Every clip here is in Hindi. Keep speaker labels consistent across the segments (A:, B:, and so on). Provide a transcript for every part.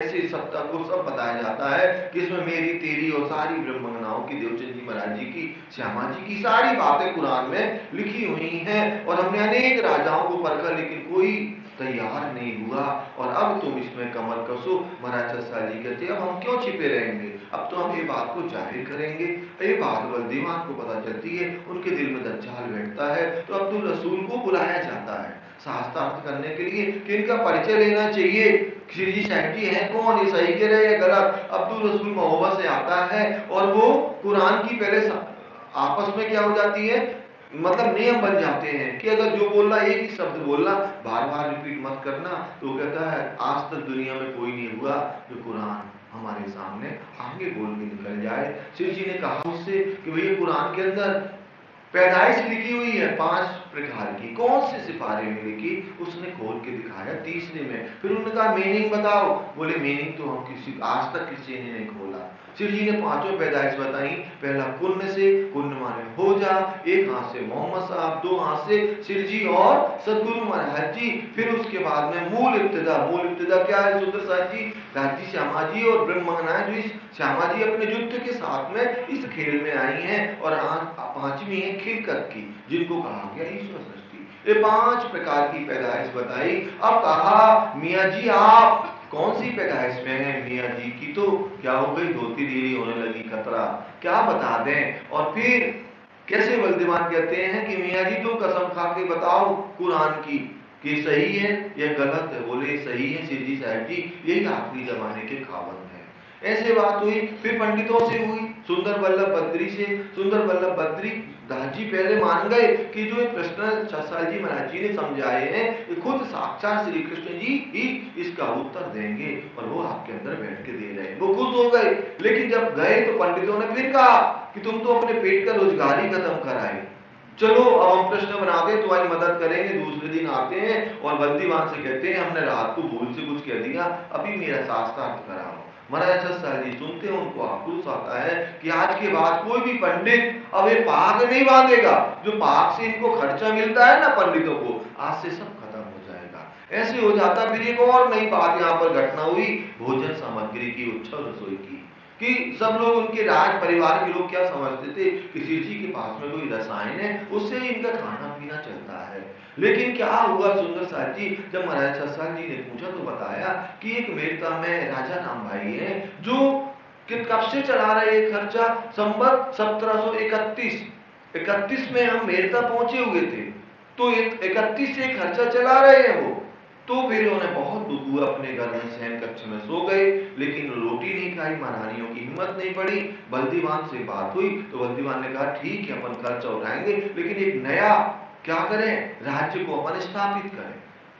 A: ऐसे सत्ता को सब बताया जाता है कि इसमें मेरी तेरी और सारी ब्रह्मगणाओं की, देवचंद जी महाराज जी की, श्यामा जी की सारी बातें कुरान में लिखी हुई हैं। और हमने अनेक राजाओं को परखा लेकिन कोई तैयार नहीं हुआ। और अब तुम इसमें कमर कसो। महाराज सस्ता जी कहते अब हम क्यों छिपे रहेंगे, अब तो हम ये बात को जाहिर करेंगे। ये बात बल्दीवान को पता चलती है, उनके दिल में दज्जाल बैठता है। तो अब्दुल रसूल को बुलाया जाता है शास्त्रार्थ करने के लिए कि इनका परिचय लेना चाहिए। श्री जी साहब जी हैं कौन, ये सही कह रहे हैं या गलत। अब्दुल रसूल मोहब्बत से आता है और वो कुरान की पहले आपस में क्या हो जाती है, मतलब नियम बन जाते हैं कि अगर जो बोलना एक ही शब्द बोलना, बार बार रिपीट मत करना। तो कहता है आज तक दुनिया में कोई नहीं हुआ जो कुरान हमारे सामने आगे बोल के निकल जाए। शिव जी ने कहा उससे कि भैया कुरान के अंदर पैदाइश लिखी हुई है 5 प्रकार की, कौन से सिपारे में लिखी, उसने खोल के दिखाया तीसरे में। फिर उन्होंने कहा मीनिंग बताओ, बोले मीनिंग तो हम किसी आज तक किसी ने नहीं खोला। शिव जी ने 5 पैदाइश बताई। पहला कुन्न से, कुन्न माने हो जा, एक हाथ से मोहम्मद साहब, 2 हाथ से शिव जी और सदगुरु महाराज जी। फिर उसके बाद में मूल इब्तिदा, मूल इब्तिदा क्या है सुंदर साहब जी, राजी श्यामा जी और ब्रह्मगणाएं जो इस श्यामा जी अपने युद्ध के साथ में इस खेल में आई हैं। और आज 5वीं है खिलकत की, जिनको कहा गया ईश्वर सृष्टि। ये 5 प्रकार की पैदाइश बताई। अब कहा मियाँ जी आप कौन सी पैदाइश में है। मियाँ जी की तो क्या हो गई, धोती ढीली होने लगी, खतरा, क्या बता दें। और फिर कैसे बल्दीवान कहते हैं कि मियाँ जी तो कसम खा के बताओ कुरान की कि सही है या गलत है। बोले सही है सिद्धि साहब जी, यही आखिरी जमाने के खावंद है। ऐसे बात हुई। फिर पंडितों से हुई, सुंदर बल्लभ बद्री से। सुंदर बल्लभ बद्री दास जी पहले मान गए कि जो प्रश्न सस्ता जी महाराज जी ने समझाए हैं ये खुद साक्षात श्री कृष्ण जी ही इसका उत्तर देंगे और वो आपके अंदर बैठ के दे रहे हैं। वो खुश हो गए। लेकिन जब गए तो पंडितों ने फिर कहा कि तुम तो अपने पेट का रोजगार ही खत्म कराए, चलो अब हम प्रश्न बनाते हैं, तुम्हारी मदद करेंगे। दूसरे दिन आते हैं और बल्दीवान से कहते हैं हमने रात को भूल से कुछ कह दिया, अभी मेरा शास्त्रार्थ कराओ। महाराज सस्ता जी सुनते हैं, उनको आक्रोश आता है कि आज के बाद कोई भी पंडित अब ये पाग नहीं बांधेगा। जो पाग से इनको खर्चा मिलता है ना पंडितों को, आज से सब खत्म हो जाएगा। ऐसे हो जाता। फिर एक और नई बात यहाँ पर घटना हुई, भोजन सामग्री की, उत्सव रसोई की, कि सब लोग उनके राज परिवार के लोग क्या समझते थे कि शिव जी के पास में कोई रसायन है उससे ही इनका खाना पीना चलता है। लेकिन क्या हुआ सुंदर साहब जी, जब महाराज सत्संग जी ने पूछा तो बताया कि एक मेरता में राजा नाम भाई है जो कि कब से चला रहे खर्चा, संवत 1731 31 में हम मेरता पहुंचे हुए थे, तो 31 से खर्चा चला रहे हैं वो। तो फिर उन्हें बहुत दुख हुआ, अपने घर में शयन कक्ष में सो गए, लेकिन रोटी नहीं खाई। महारानियों की हिम्मत नहीं पड़ी। बल्दीवान से बात हुई तो बल्दीवान ने कहा ठीक है अपन खर्चा उठाएंगे, लेकिन एक नया क्या करें, राज्य को अपन स्थापित करें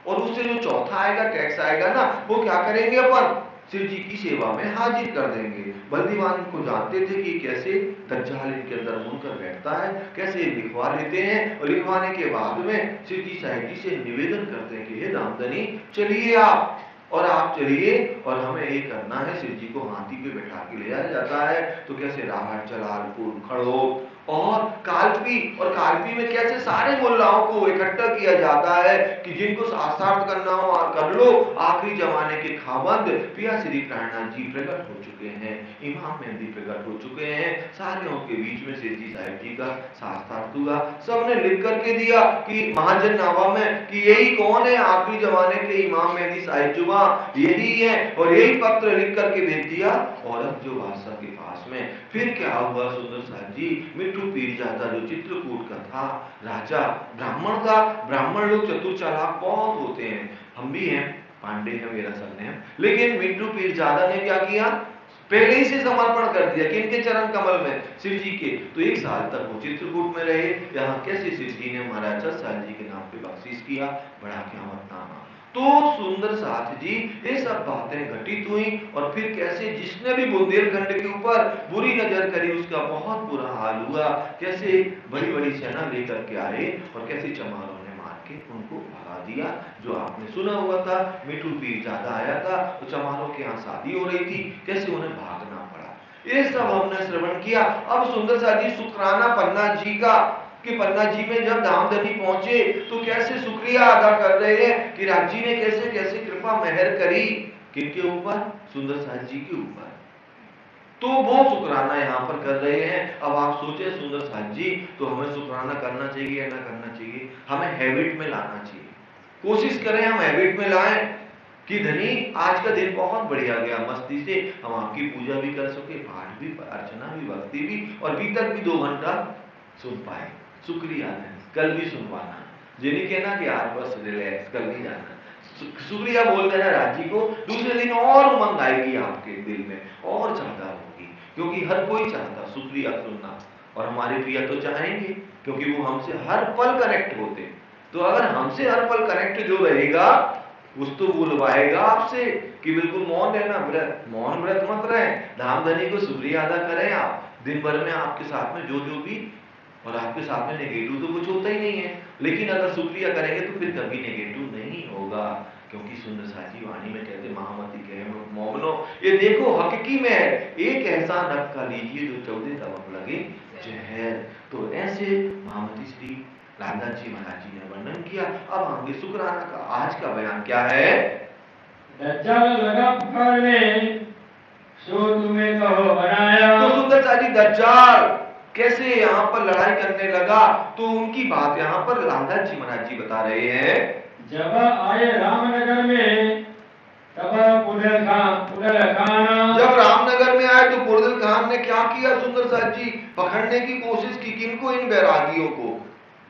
A: और उससे जो चौथा आएगा टैक्स आएगा ना, वो क्या करेंगे अपन शिव जी की सेवा में हाजिर कर देंगे। बल्दीवान को जानते थे कि कैसे दज्जाल इनके अंदर मुनकर बैठता है, कैसे लिखवा लेते हैं। और लिखवाने के बाद में शिव जी साहिब जी से निवेदन करते हैं कि हे दामदनी चलिए आप, और आप चलिए और हमें ये करना है। शिव जी को हाथी पे बैठा के ले जाया जाता है। तो कैसे राहट, जलालपुर, खड़ोक और कालपी, और कालपी में कैसे सारे मुल्लाओं को इकट्ठा किया जाता है कि जिनको शास्त्रार्थ करना हो कर लो। आखिरी जमाने के खाबंद पिया श्री प्राणनाथ जी प्रकट हो चुके हैं, इमाम मेहंदी प्रकट हो चुके हैं। सारे के बीच में शेर जी साहिब जी का शास्त्रार्थ हुआ। सबने लिख करके दिया कि महाजन नामा में कि यही कौन है, आखिरी जमाने के इमाम मेहंदी साहिब जुमा यही है। और यही पत्र लिख करके भेज दिया औरत जो बादशाह के पास में। फिर क्या हुआ सुंदर साहब जी, मिट्टू पीरजादा जो चित्रकूट का था राजा, ब्राह्मण था। ब्राह्मण लोग चतुर चालाक बहुत होते हैं, हम भी हैं, पांडे है मेरा सरनेम। लेकिन मिट्टू पीरजादा ने क्या किया, पहले ही से समर्पण कर दिया किनके चरण कमल में, शिव जी के। तो 1 साल तक वो चित्रकूट में रहे। यहाँ कैसे शिव जी ने महाराज सत्साल जी के नाम पे बख्शीश किया, बड़ा क़यामत नामा। तो सुंदर साथ जी ये सब बातें घटित हुई। और फिर कैसे जिसने भी बुंदेलखंड के ऊपर बुरी नजर करी उसका बहुत बुरा हाल हुआ। कैसे बड़ी बड़ी सेना लेकर के आए और कैसे चमारों ने मार के उनको भगा दिया। जो आपने सुना हुआ था, मिठू पीरजादा आया था तो चमारों के यहाँ शादी हो रही थी, कैसे उन्हें भागना पड़ा। ये सब हमने श्रवण किया। अब सुंदर सा जी शुक्राना पन्ना जी का, कि पन्ना जी में जब धामधनी पहुंचे तो कैसे शुक्रिया अदा कर रहे हैं कि राज जी ने कैसे कैसे कृपा मेहर करी किनके ऊपर, सुंदर साहब जी के ऊपर। तो वो शुक्राना यहाँ पर कर रहे हैं। अब आप सोचे सुंदर साहब जी, तो हमें शुक्राना करना चाहिए या ना करना चाहिए? हमें हैबिट में लाना चाहिए। कोशिश करें हम हैबिट में लाएं कि धनी आज का दिन बहुत बढ़िया गया, मस्ती से हम आपकी पूजा भी कर सके, पाठ भी, अर्चना भी, भक्ति भी, और बीतक भी 2 घंटा सुन पाए। शुक्रिया है, कल भी सुनवाना, ये नहीं कहना कि आज बस रिलैक्स, कल नहीं जाना। शुक्रिया बोल देना राजी को, दूसरे दिन और उमंग आएगी आपके दिल में, और ज्यादा होगी, क्योंकि हर कोई चाहता शुक्रिया सुनना, और हमारे प्रिय तो चाहेंगे, क्योंकि वो हमसे हर पल कनेक्ट होते। तो अगर हमसे हर पल कनेक्ट जो रहेगा, उस तो बुलवाएगा आपसे कि बिल्कुल मौन रहना, व्रत, मौन व्रत मत रहे, धाम धनी को शुक्रिया अदा करें आप दिन भर में, आपके साथ में जो जो भी, और आपके साथ में नेगेटिव तो कुछ होता ही नहीं है, लेकिन अगर शुक्रिया करेंगे तो फिर कभी नेगेटिव नहीं होगा, क्योंकि सुंदर साची वाणी में कहते महामती कहे मोमनो, ये देखो हकीकी में एक एहसान रब का लीजिए जो 14 तबक लगे जहर। तो ऐसे महामती श्री लालदास जी महाराज जी ने वर्णन किया। अब आगे शुक्राना का आज का बयान क्या है?
B: दज्जाल लगा पुकारने, सो तुम्हें कहो बनाया।
A: तो सुंदर साजी दज्जाल कैसे यहाँ पर लड़ाई करने लगा, तो उनकी बात यहाँ पर लालदास जी महाराज जी बता रहे हैं।
B: जब आए रामनगर में तब पुरदल खान,
A: जब रामनगर में आए तो पुरदल खान ने क्या किया? सुंदर साहब जी पकड़ने की कोशिश की, किनको? इन बैरागियों को।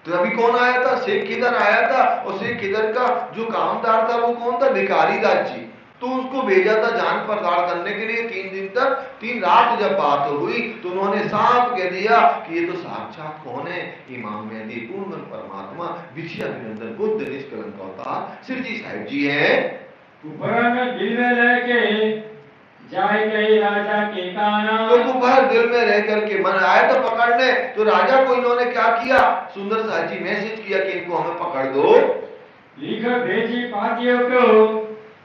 A: तो अभी कौन आया था? शेख खिदर आया था, और शेख खिदर का जो कामदार था वो कौन था? भिखारी दास जी। तो उसको भेजा था जान पड़ताल करने के लिए। 3 दिन तक, 3 रात जब बात हुई तो उन्होंने साफ कह दिया कि ये तो साक्षात कौन है? इमाम मेहदी पूर्ण परमात्मा विजय अभिनंदन बुद्ध निष्कलंक अवतार श्री जी साहिब जी है।
B: दिल में लेके जाए गए राजा के काना।
A: तो कुफर दिल में रह करके मन आया था पकड़ने, तो राजा को इन्होंने क्या किया? सुंदर साहब जी मैसेज किया कि इनको हमें पकड़ दो।
B: लिख भेजी पातियों को,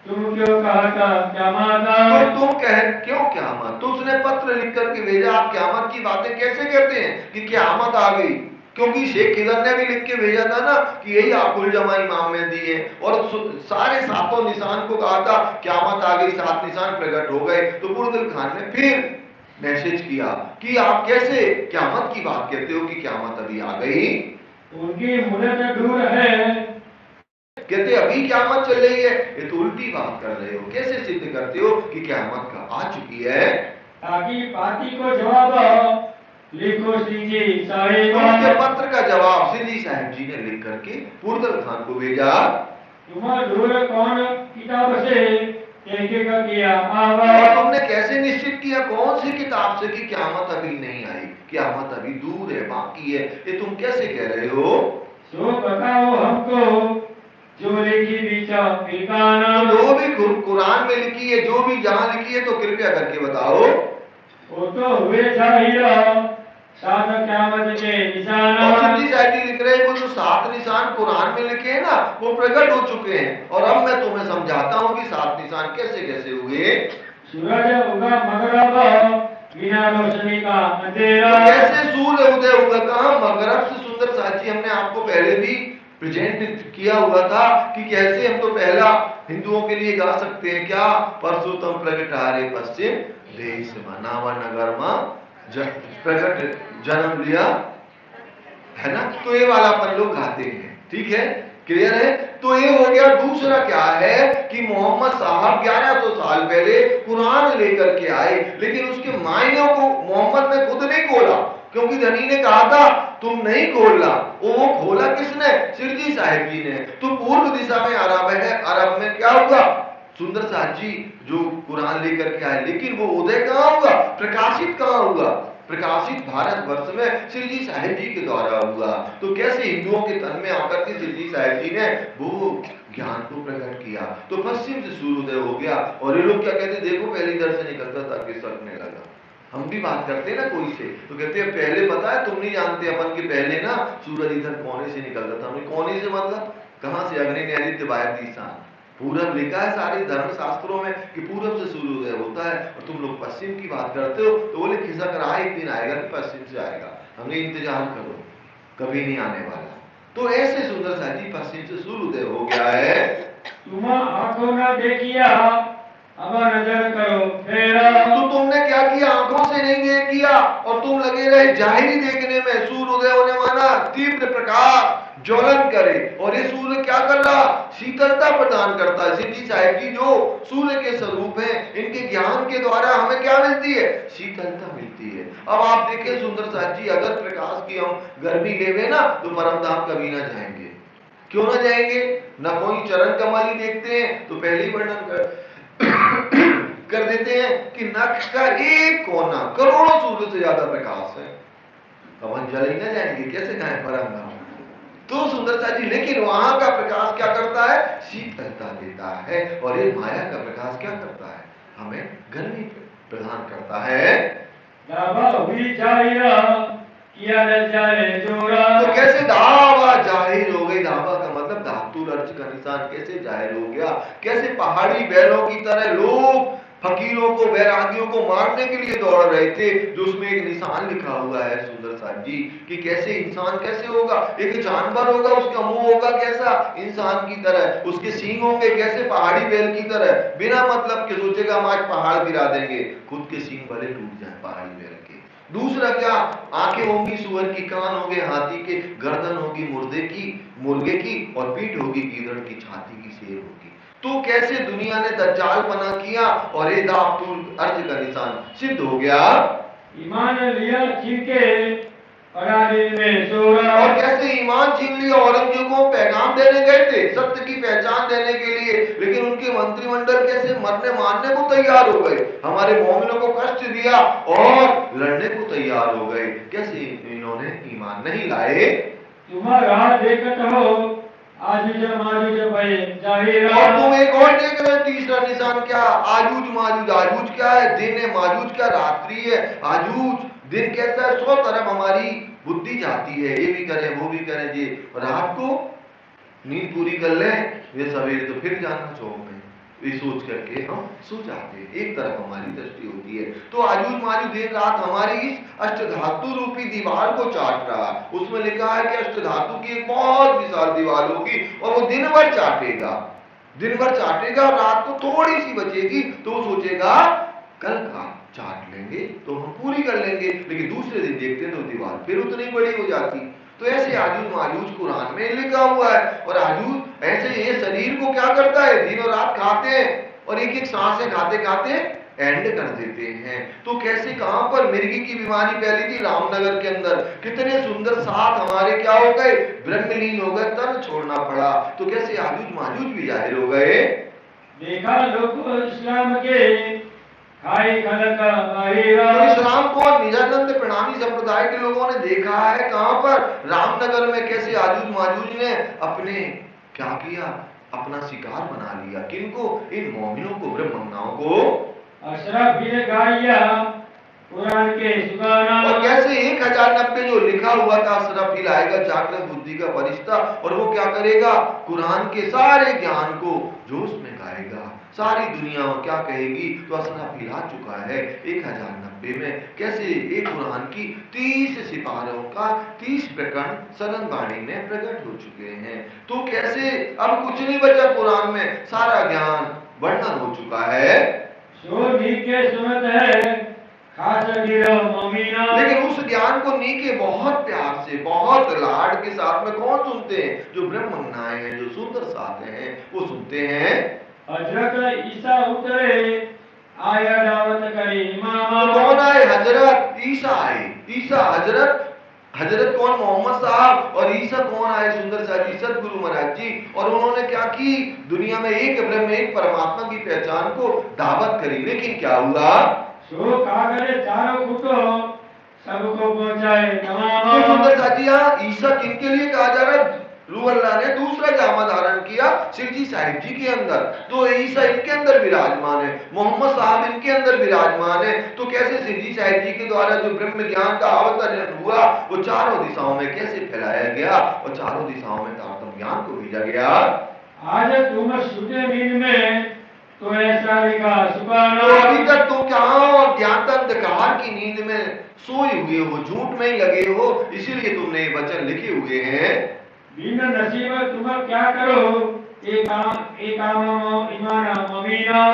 B: तुम क्यों कहा था क़यामत?
A: तो तुम कह क्यों क़यामत? तो उसने पत्र लिख करके भेजा, आप क़यामत की बातें कैसे कहते हैं कि क़यामत आ गई? क्योंकि शेख खिदर ने भी लिख के भेजा था ना कि यही आकुल जमा इमाम मेहदी है, और सारे 7 निशान को कहा था क़यामत आ गई, 7 निशान प्रकट हो गए। तो पुरदल खान ने फिर मैसेज किया कि आप कैसे क़यामत की बात कहते हो कि क़यामत अभी आ गई?
B: उनकी मुद्दत दूर है,
A: कहते अभी क़यामत चल रही है, ये तो उल्टी बात कर रहे हो। कैसे सिद्ध करते हो कि क़यामत का आ चुकी है?
B: ताकि पाती को जवाब लिखो सिंह जी साहिब।
A: उनके पत्र का जवाब सिंह जी साहिब जी ने लिख करके पुरदल खान को भेजा।
B: तुम्हारा दूर कौन किताब से का किया
A: और तुमने कैसे निश्चित किया कौन सी किताब से कि क़यामत अभी नहीं आई, क़यामत अभी दूर है, बाकी है, ये तुम कैसे कह रहे हो?
B: सो बताओ हमको जो लिखी बिचाना।
A: तो जो भी कुरान में लिखी है, जो भी जहां लिखी है, तो कृपया करके बताओ।
B: वो तो हुए जाहिरा 7 क़यामत के निशान।
A: और सिंधी साहिब जी लिख रहे हैं वो जो 7 निशान कुरान में लिखे हैं ना, वो प्रकट हो चुके हैं, और अब मैं तुम्हें समझाता हूँ कि 7 निशान कैसे कैसे हुए।
B: सूरज उगा मगरब बिना रोशनी का अंधेरा।
A: कैसे सूर्य उदय हुआ? कहाँ? मगरब से। सुंदर साची हमने आपको पहले भी प्रेजेंट किया हुआ था कि कैसे हम तो पहला हिंदुओं के लिए गा सकते हैं क्या? परसोत्तम प्रगटारे पश्चिम देश मनावा नगर में प्रगट जन्म लिया, है ना? तो ये वाला अपन लोग गाते हैं, ठीक है, क्लियर है? तो ये हो गया। दूसरा क्या है कि मोहम्मद साहब 1100 साल पहले कुरान लेकर के आए, लेकिन उसके मायनों को मोहम्मद ने खुद नहीं खोला, क्योंकि धनी ने कहा था तुम नहीं खोलना। वो खोला किसने? सिरजी साहिब जी ने। तो पूर्व दिशा में अरब है, अरब में क्या हुआ? सुंदर साहब जी जो कुरान लेकर के आए, लेकिन वो उदय कहाँ हुआ? प्रकाशित कहाँ हुआ? प्रकाशित भारत वर्ष में सिरजी साहिब जी के द्वारा हुआ। तो कैसे हिंदुओं के तन में आकर के सिरजी साहिब जी ने वो ज्ञान को प्रकट किया, तो पश्चिम से सूर्योदय हो गया। और ये लोग क्या कहते? देखो पहले इधर से निकलता था कि सरकने लगा। हम भी बात करते हैं ना कोई से, तो कहते हैं पहले पता है, तुम नहीं जानते अपन के पहले ना सूरज इधर कोने से निकलता था। हमने कोने से मतलब कहां से? अग्नि नैऋत्य वायव्य दिशा, पूरब लिखा है सारे धर्म शास्त्रों में कि पूरब से सूर्योदय होता है, और तुम लोग पश्चिम की बात करते हो। तो बोले खिसक रहा है, एक दिन आएगा कि पश्चिम से आएगा, हमने इंतजार करो, कभी नहीं आने वाला। तो ऐसे सुंदर साजी पश्चिम से सूर्योदय हो गया है।
B: तुम आंखों न देखिया अब नजर करो फेरा।
A: तो तुमने क्या किया, आंखों से नहीं देख किया और तुम लगे रहे जाहिरी देखने में। सूर्य उदय होने वाला तीव्र प्रकाश ज्वलन करे, और ये सूर्य क्या कर रहा, शीतलता प्रदान करता है। सिद्धि साहिब जी जो सूर्य के स्वरूप है, इनके ज्ञान के द्वारा हमें क्या मिलती है, शीतलता मिलती है। अब आप देखें सुंदर साथ जी, अगर प्रकाश की हम गर्मी लेवे ना तो परम धाम कभी ना जाएंगे। क्यों ना जाएंगे, ना कोई चरण कमल ही देखते हैं तो पहले ही वर्णन कर देते हैं कि नक्श का एक कोना करोड़ों सूर्य से ज्यादा प्रकाश है। अपन जल ही ना जाएंगे, कैसे जाए परम धाम। तो सुंदरता जी, लेकिन वहां का प्रकाश क्या करता है, शीतलता देता है, और ये माया का प्रकाश क्या करता है, हमें गर्मी प्रदान करता है।
B: दावा हुई जाहिरा किया न जाने जोड़ा।
A: तो कैसे दावा जाहिर हो गई, दावा का मतलब धातु अर्थ का निशान कैसे जाहिर हो गया। कैसे पहाड़ी बैलों की तरह लोग फकीरों को, वैरागियों को मारने के लिए दौड़ रहे थे, जो उसमें एक निशान लिखा हुआ है सुंदर साथ जी, कि कैसे इंसान कैसे होगा, एक जानवर होगा, उसका मुंह होगा कैसा, इंसान की तरह, उसके सींग होंगे कैसे पहाड़ी बैल की तरह, बिना मतलब के सोचेगा हम आज पहाड़ गिरा देंगे, खुद के सींग भले टूट जाए पहाड़ी बैल के। दूसरा क्या, आंखें होंगी सुअर की, कान होंगे हाथी के, गर्दन होगी मुर्गे की, और पीठ होगी गीदड़ की, छाती की शेर होगी। तो कैसे दुनिया ने दज्जाल बना किया, और ये दातुल अर्थ का निशान सिद्ध हो गया।
B: ईमान लिया छिके परारी में सोरा।
A: और कैसे ईमान छीन लिया, औरंगजेब को पैगाम देने गए थे, सत्य की पहचान देने के लिए, लेकिन उनके मंत्रिमंडल कैसे मरने मारने को तैयार हो गए, हमारे मोमिनों को कष्ट दिया और लड़ने को तैयार हो गए। कैसे इन्होंने ईमान नहीं लाए।
B: तुम्हारा देखत हो आजूज माजूज भय जाहिरा।
A: और तुम एक और देख रहे हो, तीसरा निशान क्या, आजूज माजूज। आजूज क्या है, दिन है, माजूज क्या, रात्रि है। आजूज दिन कैसा है, 100 तरफ हमारी बुद्धि जाती है, ये भी करें वो भी करें जी, रात को नींद पूरी कर लें, ये सवेरे तो फिर जाना चौक में, ये सोच करके हम सो जाते हैं, एक तरफ हमारी दृष्टि होती है। तो आजूज माजूज दिन रात हमारी इस अष्टधातु रूपी दीवार को चाट रहा है। उसमें लिखा है कि अष्टधातु की एक बहुत विशाल दीवार होगी, और वो दिन भर चाटेगा, दिन भर चाटेगा, और रात को थोड़ी सी बचेगी तो वो सोचेगा कल का चाट लेंगे तो हम पूरी कर लेंगे, लेकिन दूसरे दिन देखते तो दीवार फिर उतनी बड़ी हो जाती। तो ऐसे आजूज माजूज कुरान में लिखा हुआ है। और आजूज ऐसे ये शरीर को क्या करता है, दिन और रात खाते हैं, और एक एक सांसें खाते खाते एंड कर देते हैं। तो कैसे, कहां पर मिर्गी की बीमारी फैली थी, रामनगर के अंदर, कितने सुंदर साथ हमारे क्या हो गए, ब्रह्मलीन हो गए, तन छोड़ना पड़ा। तो कैसे आजूज माजूज भी जाहिर हो गए।
B: देखा लोग इस्लाम के खाई खलक बाहिरा।
A: तो इस्लाम को निजानंद प्रणामी संप्रदाय के लोगों ने देखा है, कहां पर, रामनगर में। कैसे आजूज माजूज ने अपने क्या किया, अपना शिकार बना लिया, किनको, इन मोमिनों को, ब्रह्मज्ञाओं को।
B: अशरफ भी गाया कुरान के सुगाना।
A: और कैसे 1090 जो लिखा हुआ था, अशरफ ही लाएगा जागृत बुद्धि का फरिश्ता, और वो क्या करेगा, कुरान के सारे ज्ञान को जोश में गाएगा, सारी दुनिया क्या कहेगी। तो अशरफ ही ला चुका है 1090 में। कैसे एक कुरान की 30 सिपारों का 30 प्रकरण सदन वाणी में प्रकट हो चुके हैं। तो कैसे अब कुछ नहीं बचा कुरान में, सारा ज्ञान वर्णन हो चुका है।
B: सो नीके सुनत है खास गिरो मोमिना।
A: लेकिन उस ज्ञान को नीके बहुत प्यार से, बहुत लाड के साथ में कौन सुनते हैं, जो ब्रह्मज्ञानी हैं, जो सुंदर साथ हैं, वो सुनते हैं।
B: हजरत ईसा उतरे आया दावत करी इमामा।
A: तो कौन आए, हजरत ईसा आए। ईसा हजरत, हजरत कौन, मोहम्मद साहब, और ईसा कौन आए, सुंदर साहब जी, सदगुरु महाराज जी। और उन्होंने क्या की, दुनिया में एक ब्रह्म, एक परमात्मा की पहचान को दावत करी। लेकिन क्या हुआ,
B: सो कागरे चारों फुटो सबको पहुंचाए तमाम।
A: तो सुंदर साहब जी, यहाँ ईसा किनके लिए कहा जा रहा है, रूह अल्लाह ने दूसरा जामा धारण किया सिरजी साहिब जी के अंदर। तो ईसा इनके अंदर विराजमान है, मोहम्मद साहब इनके अंदर विराजमान है। तो कैसे सिरजी साहिब जी के द्वारा जो ब्रह्म ज्ञान का अवतरण हुआ, वो चारों दिशाओं में कैसे फैलाया गया, और चारों दिशाओं में तारतम ज्ञान को भेजा गया।
B: आज तुम सुते नींद में तो ऐसा लिखा सुबाना।
A: तो अभी तक तुम कहाँ हो, ज्ञान अंधकार की नींद में सोए हुए हो, झूठ में ही लगे हो, इसीलिए तुमने ये वचन लिखे हुए हैं।
B: बिन नसीब तुम क्या करो
A: तो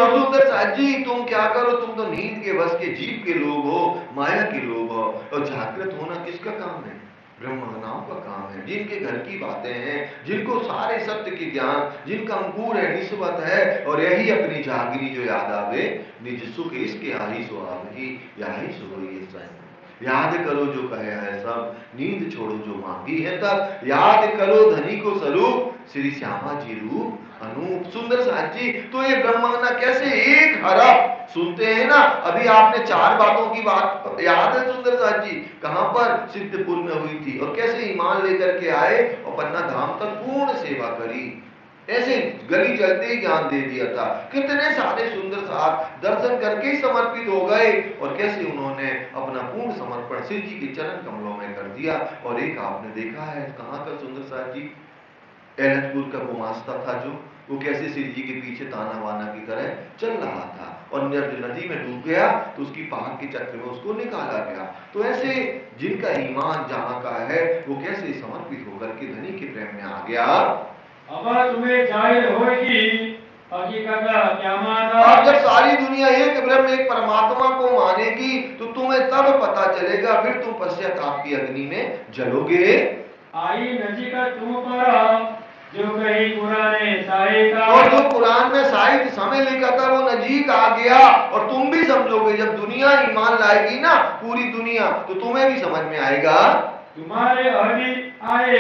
A: सुंदर साथ जी तुम क्या करो, तुम तो नींद के बस के जीव के लोग हो, माया के लोग हो, और जागृत होना किसका काम है? ब्रह्मज्ञानियों का काम है, जिनके घर की बातें हैं, जिनको सारे सत्य के ज्ञान, जिनका अंकुर है, निस्बत है, और यही अपनी जागरी जो याद आवे, निज सुख इसके आही सो आवही, याही सो ये स्वयं। याद करो जो कहे है सब, नींद छोड़ो जो मांगी है तब, याद करो धनी को स्वरूप, श्री श्यामा जी रूप अनूप। सुंदर साथ जी तो ये ब्रह्मज्ञान कैसे एक हरफ सुनते हैं ना, अभी आपने 4 बातों की बात याद है सुंदर साथ जी, कहां पर सिद्धपुर में हुई थी, और कैसे ईमान लेकर के आए और पन्ना धाम तक पूर्ण सेवा करी, ऐसे गली चलते ही ज्ञान दे दिया था। कितने सारे सुंदर साथ दर्शन करके ही समर्पित हो गए, और कैसे उन्होंने अपना पूर्ण समर्पण श्री जी के चरण कमलों में कर दिया। और एक आपने देखा है कहां का सुंदर साथ जी, एलतपुर का गुमास्ता था जो, वो कैसे श्री जी के पीछे ताना वाना की तरह चल रहा था, और जब नदी में डूब गया तो उसकी पाक के चक्र में उसको निकाला गया। तो ऐसे जिनका ईमान जहां का है वो कैसे समर्पित होकर के धनी के प्रेम में आ गया।
B: अब तुम्हें जाहिर होगी हकीकत क्या माना।
A: अब जब सारी दुनिया एक ब्रह्म एक परमात्मा को मानेगी तो तुम्हें तब पता चलेगा, फिर तुम पश्चाताप की अग्नि में जलोगे।
B: आई नजी का तुम पर जो कहीं पुराने साहित्य,
A: और जो कुरान में साहित्य समय लिखा था वो नजीक आ गया, और तुम भी समझोगे, जब दुनिया ईमान लाएगी ना पूरी दुनिया, तो तुम्हें भी समझ में आएगा।
B: तुम्हारे हरि आए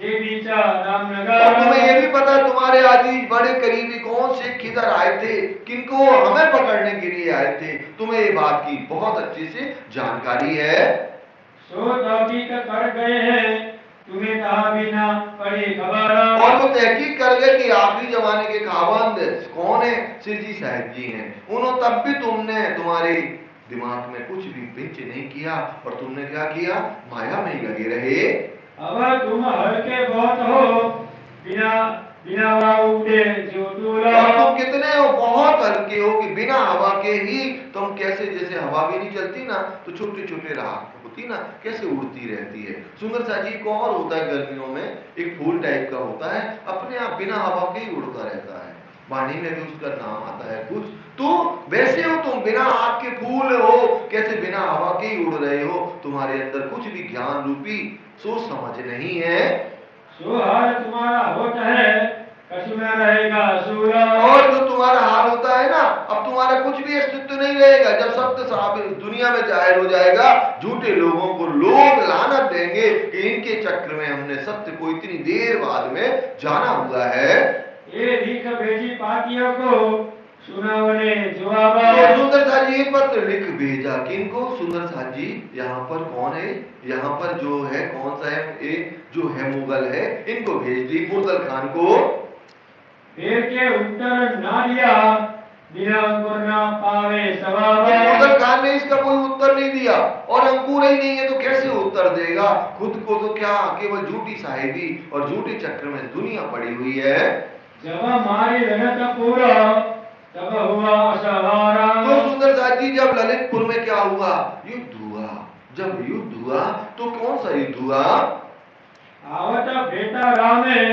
A: और तुम्हें ये भी पता तुम्हारे आदि बड़े करीबी कौन से किधर आए थे, किनको हमें पकड़ने के लिए आए थे, तुम्हें ये बात की बहुत अच्छे से जानकारी है।
B: सो तहकीक कर गए हैं तुम्हें कहा बिना पड़ी खबर,
A: और वो तहकीक कर गए कि आखिरी जमाने के खावंद कौन है, श्री जी साहिब जी हैं। उन्होंने तब भी तुमने तुम्हारे दिमाग में कुछ भी पिंच नहीं किया, और तुमने क्या किया, माया में ही लगे रहे।
B: अब तुम हल्के बहुत हो बिना बिना हवा उड़े जो दूला,
A: और तुम कितने हो, बहुत हल्के हो कि बिना हवा के ही तुम कैसे, जैसे हवा भी नहीं चलती ना तो छोटे छोटे राख होती ना, कैसे उड़ती रहती है। सुंदर सा जी को और होता है गर्मियों में, एक फूल टाइप का होता है, अपने आप बिना हवा के ही उड़ता रहता है, वाणी में भी उसका नाम आता है कुछ। तो वैसे हो तुम, बिना आग के फूल हो, कैसे बिना हवा के ही उड़ रहे हो, तुम्हारे अंदर कुछ भी ज्ञान रूपी सोच समझ नहीं है।
B: सुहार तुम्हारा होता है कछु न रहेगा सूरा,
A: और जो तुम्हारा हाल होता है ना, अब तुम्हारा कुछ भी अस्तित्व नहीं रहेगा, जब सत्य साबित दुनिया में जाहिर हो जाएगा, झूठे लोगों को लोग लानत देंगे कि इनके चक्र में हमने सत्य को इतनी देर बाद में जाना हुआ है।
B: ये लिख भेजी पातियों को सुनावने जवाब,
A: तो सुंदर साथ जी ये पत्र लिख भेजा किनको, सुंदर साथ जी यहाँ पर कौन है, यहाँ पर जो है कौन सा है, एक जो है मुगल है, इनको भेज दी फुर्जल खान को।
B: फिर के उत्तर ना दिया बिना अंकुर ना पावे सवाब,
A: फुर्जल खान ने इसका कोई उत्तर नहीं दिया, और अंकुर ही नहीं है तो कैसे उत्तर देगा, खुद को तो क्या केवल झूठी साहिबी और झूठे चक्र में दुनिया पड़ी हुई है।
B: जब हमारी रनत पूरा तब हुआ सहारा,
A: तो सुंदर साथ जी जब ललितपुर में क्या हुआ, युद्ध हुआ। जब युद्ध हुआ तो कौन सा युद्ध हुआ,
B: आवत बेटा रामे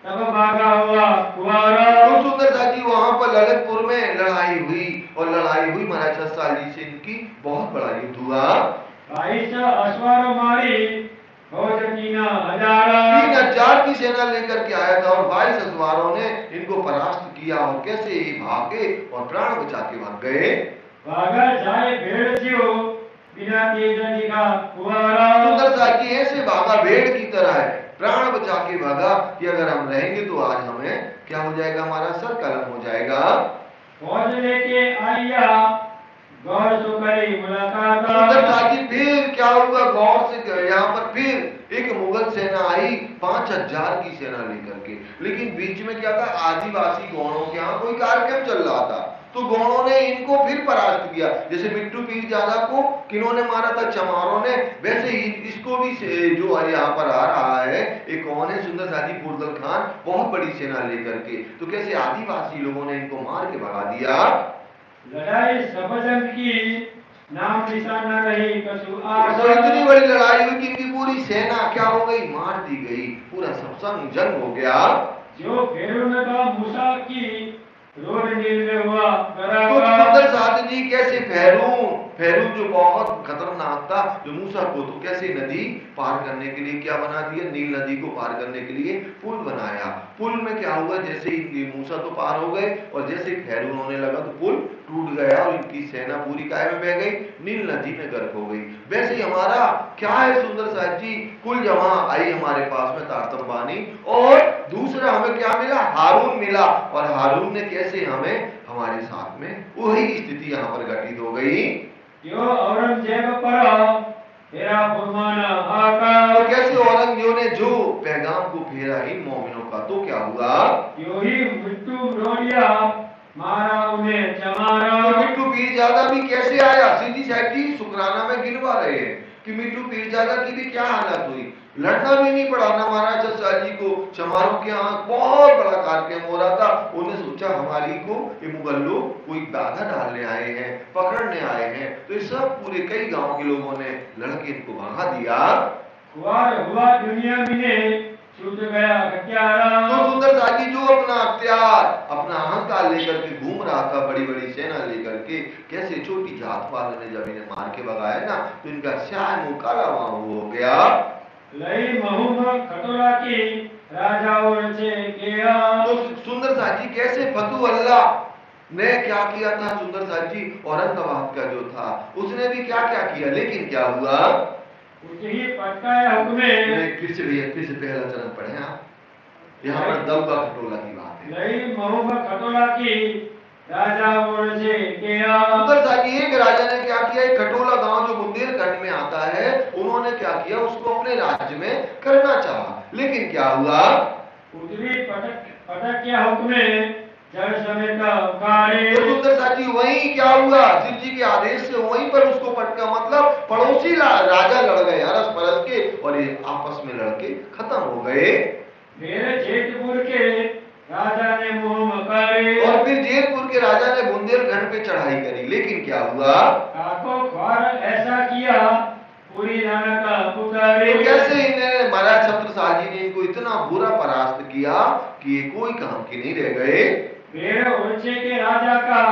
B: तब भागा हुआ कुआरा,
A: तो सुंदर साथ जी वहां पर ललितपुर में लड़ाई हुई, और लड़ाई हुई महाराज सत्साल जी से इनकी बहुत बड़ा युद्ध हुआ।
B: 22 अश्वार मारी फौज 3000,
A: 3000 की सेना लेकर के आया था, और 22 अश्वारों ने इनको परास्त किया, और कैसे ये भागे और प्राण बचा के भाग गए।
B: भागा जाए भेड़ जियो बिना तेज दिखा कुआरा,
A: सुंदर साथ जी ऐसे भागा भेड़ की तरह है, प्राण बचा के भागा कि अगर हम रहेंगे तो आज हमें क्या हो जाएगा, हमारा सर कलम हो जाएगा।
B: फौज लेके आइया गौर सो करी मुलाकात,
A: सुंदर साथ जी फिर क्या हुआ, गौर से यहाँ पर फिर एक मुगल सेना आई 5000 की सेना लेकर के, लेकिन बीच में क्या था, आदिवासी गौड़ों के यहाँ कोई कार्यक्रम चल रहा था, तो गौड़ों ने इनको फिर परास्त किया। जैसे बिट्टू पीर ज्यादा को किन्होंने मारा था, चमारों ने, वैसे ही इसको भी जो यहाँ पर आ रहा है एक कौन है, सुंदर साथ जी फुर्जल खान, बहुत बड़ी सेना लेकर के, तो कैसे आदिवासी लोगों ने इनको मार के भगा दिया।
B: लड़ाई सब जंग की नाम निशान न रही कछु
A: तो इतनी बड़ी लड़ाई हुई कि इनकी पूरी सेना क्या हो गई, मार दी गई, पूरा सब जंग हो गया।
B: जो फेरून का मूसा की रोड नील हुआ
A: तो
B: करावा।
A: सुंदर साथ जी कैसे फेरू जो बहुत खतरनाक था, जो मूसा को तो कैसे नदी पार करने के लिए क्या बना दिया, नील नदी को पार करने के लिए पुल बनाया। पुल में क्या हुआ, जैसे ही मूसा तो पार हो गए और जैसे ही फेरू होने लगा तो पुल टूट गया और इनकी सेना पूरी काय में बह गई, नील नदी में गर्क हो गई। वैसे ही हमारा क्या है सुंदर साथ जी, कुल जमा आई हमारे पास में तारतम बानी, और दूसरा हमें क्या मिला, हारून मिला, और हारून ने कैसे हमें हमारे साथ में वही स्थिति यहाँ पर घटित हो गई।
B: यो औरंगजेब पर तेरा फरमान आका।
A: तो कैसे औरंगजेब ने जो पैगाम को फेरा इन मोमिनों का, तो क्या हुआ,
B: यो ही मृत्यु रोड़िया मारा उन्हें चमारा।
A: तो मिट्टू पीरजादा भी कैसे आया, सीधी साइड जी शुक्राना में गिनवा रहे हैं कि मिट्टू पीरजादा की भी क्या हालत हुई, लड़ना भी नहीं पड़ा ना महाराज चचा जी को, चमारों के यहाँ बहुत बड़ा कार्यक्रम हो रहा था, उन्हें सोचा हमारी को ये मुगल लोग कोई बाधा डालने आए हैं, पकड़ने आए हैं, तो ये सब पूरे कई गांव के लोगों ने लड़के इनको भगा दिया।
B: हुआ दुनिया में छूट गया हत्यारा।
A: तो सुंदर साजी जो अपना अख्तियार अपना अहंकार लेकर के घूम रहा था, बड़ी बड़ी सेना लेकर के, कैसे छोटी जात वालों ने जब इन्हें मार के भगाया ना, तो इनका स्याह मुंह काला हो गया।
B: लई मोहम्मद खटोला की राजा और से किया।
A: तो सुंदर साजी कैसे फतू अल्लाह ने क्या किया था, सुंदर साजी औरंगाबाद का जो था उसने भी क्या क्या किया, लेकिन क्या हुआ,
B: उसे ही पटकाया हुक्मे।
A: फिर से पहला चरण पढ़े आप, यहाँ पर दव का खटोला की बात है।
B: लई मोहम्मद खटोला की राजा और से किया।
A: सुंदर साजी एक राजा ने क्या किया, एक खटोला गांव जो बुंदेलखंड में आता है, उन्होंने क्या किया, उसको अपने राज्य में करना चाहा, लेकिन क्या हुआ,
B: उतरी पटक क्या हुक्मे जल समेत उखाड़े।
A: तो सुंदर साजी वहीं क्या हुआ, शिव जी के आदेश से वहीं पर उसको पटका, मतलब पड़ोसी राजा लड़ गए अरस परस के, और ये आपस में लड़के खत्म हो गए।
B: मेरे जेतपुर के राजा ने मुंह मकारे।
A: और फिर जेतपुर के राजा ने बुंदेलखंड पे चढ़ाई करी, लेकिन क्या हुआ,
B: काको ख्वार ऐसा किया पूरी राना का पुकारे।
A: तो कैसे इन्हें महाराज छत्रसाल जी ने इनको इतना बुरा परास्त किया कि ये कोई काम के नहीं रह गए।
B: मेरे ओरछे के राजा का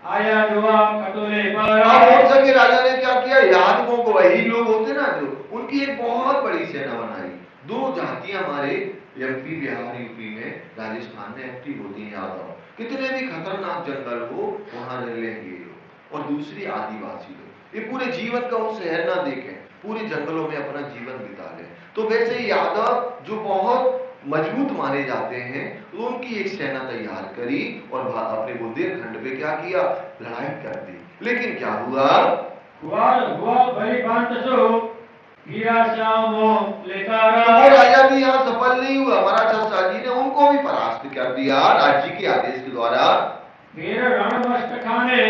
B: आया दुआ खटोले पर।
A: अब ओरछा के राजा ने क्या किया, यादवों को, वही लोग होते ना जो, उनकी एक बहुत बड़ी सेना बनाई। दो जातियां हमारे एमपी बिहार यूपी में राजस्थान में एक्टिव होती हैं, यादव, कितने भी खतरनाक जंगल हो वहां रह लेंगे लोग, और दूसरी आदिवासी लोग, ये पूरे जीवन का वो शहर ना देखें, पूरे जंगलों में अपना जीवन बिता लें। तो वैसे ही यादव जो बहुत मजबूत माने जाते हैं, तो उनकी एक सेना तैयार करी और अपने बुंदेलखंड पे क्या किया, लड़ाई कर दी, लेकिन क्या हुआ,
B: हुआ बड़ी बात सो गिरा श्यामो लेकारा।
A: वो राजा भी यहाँ सफल नहीं हुआ, महाराज छत्रसाल जी ने उनको भी परास्त कर दिया राज्य के आदेश के द्वारा।
B: फिर रणमस्त खाने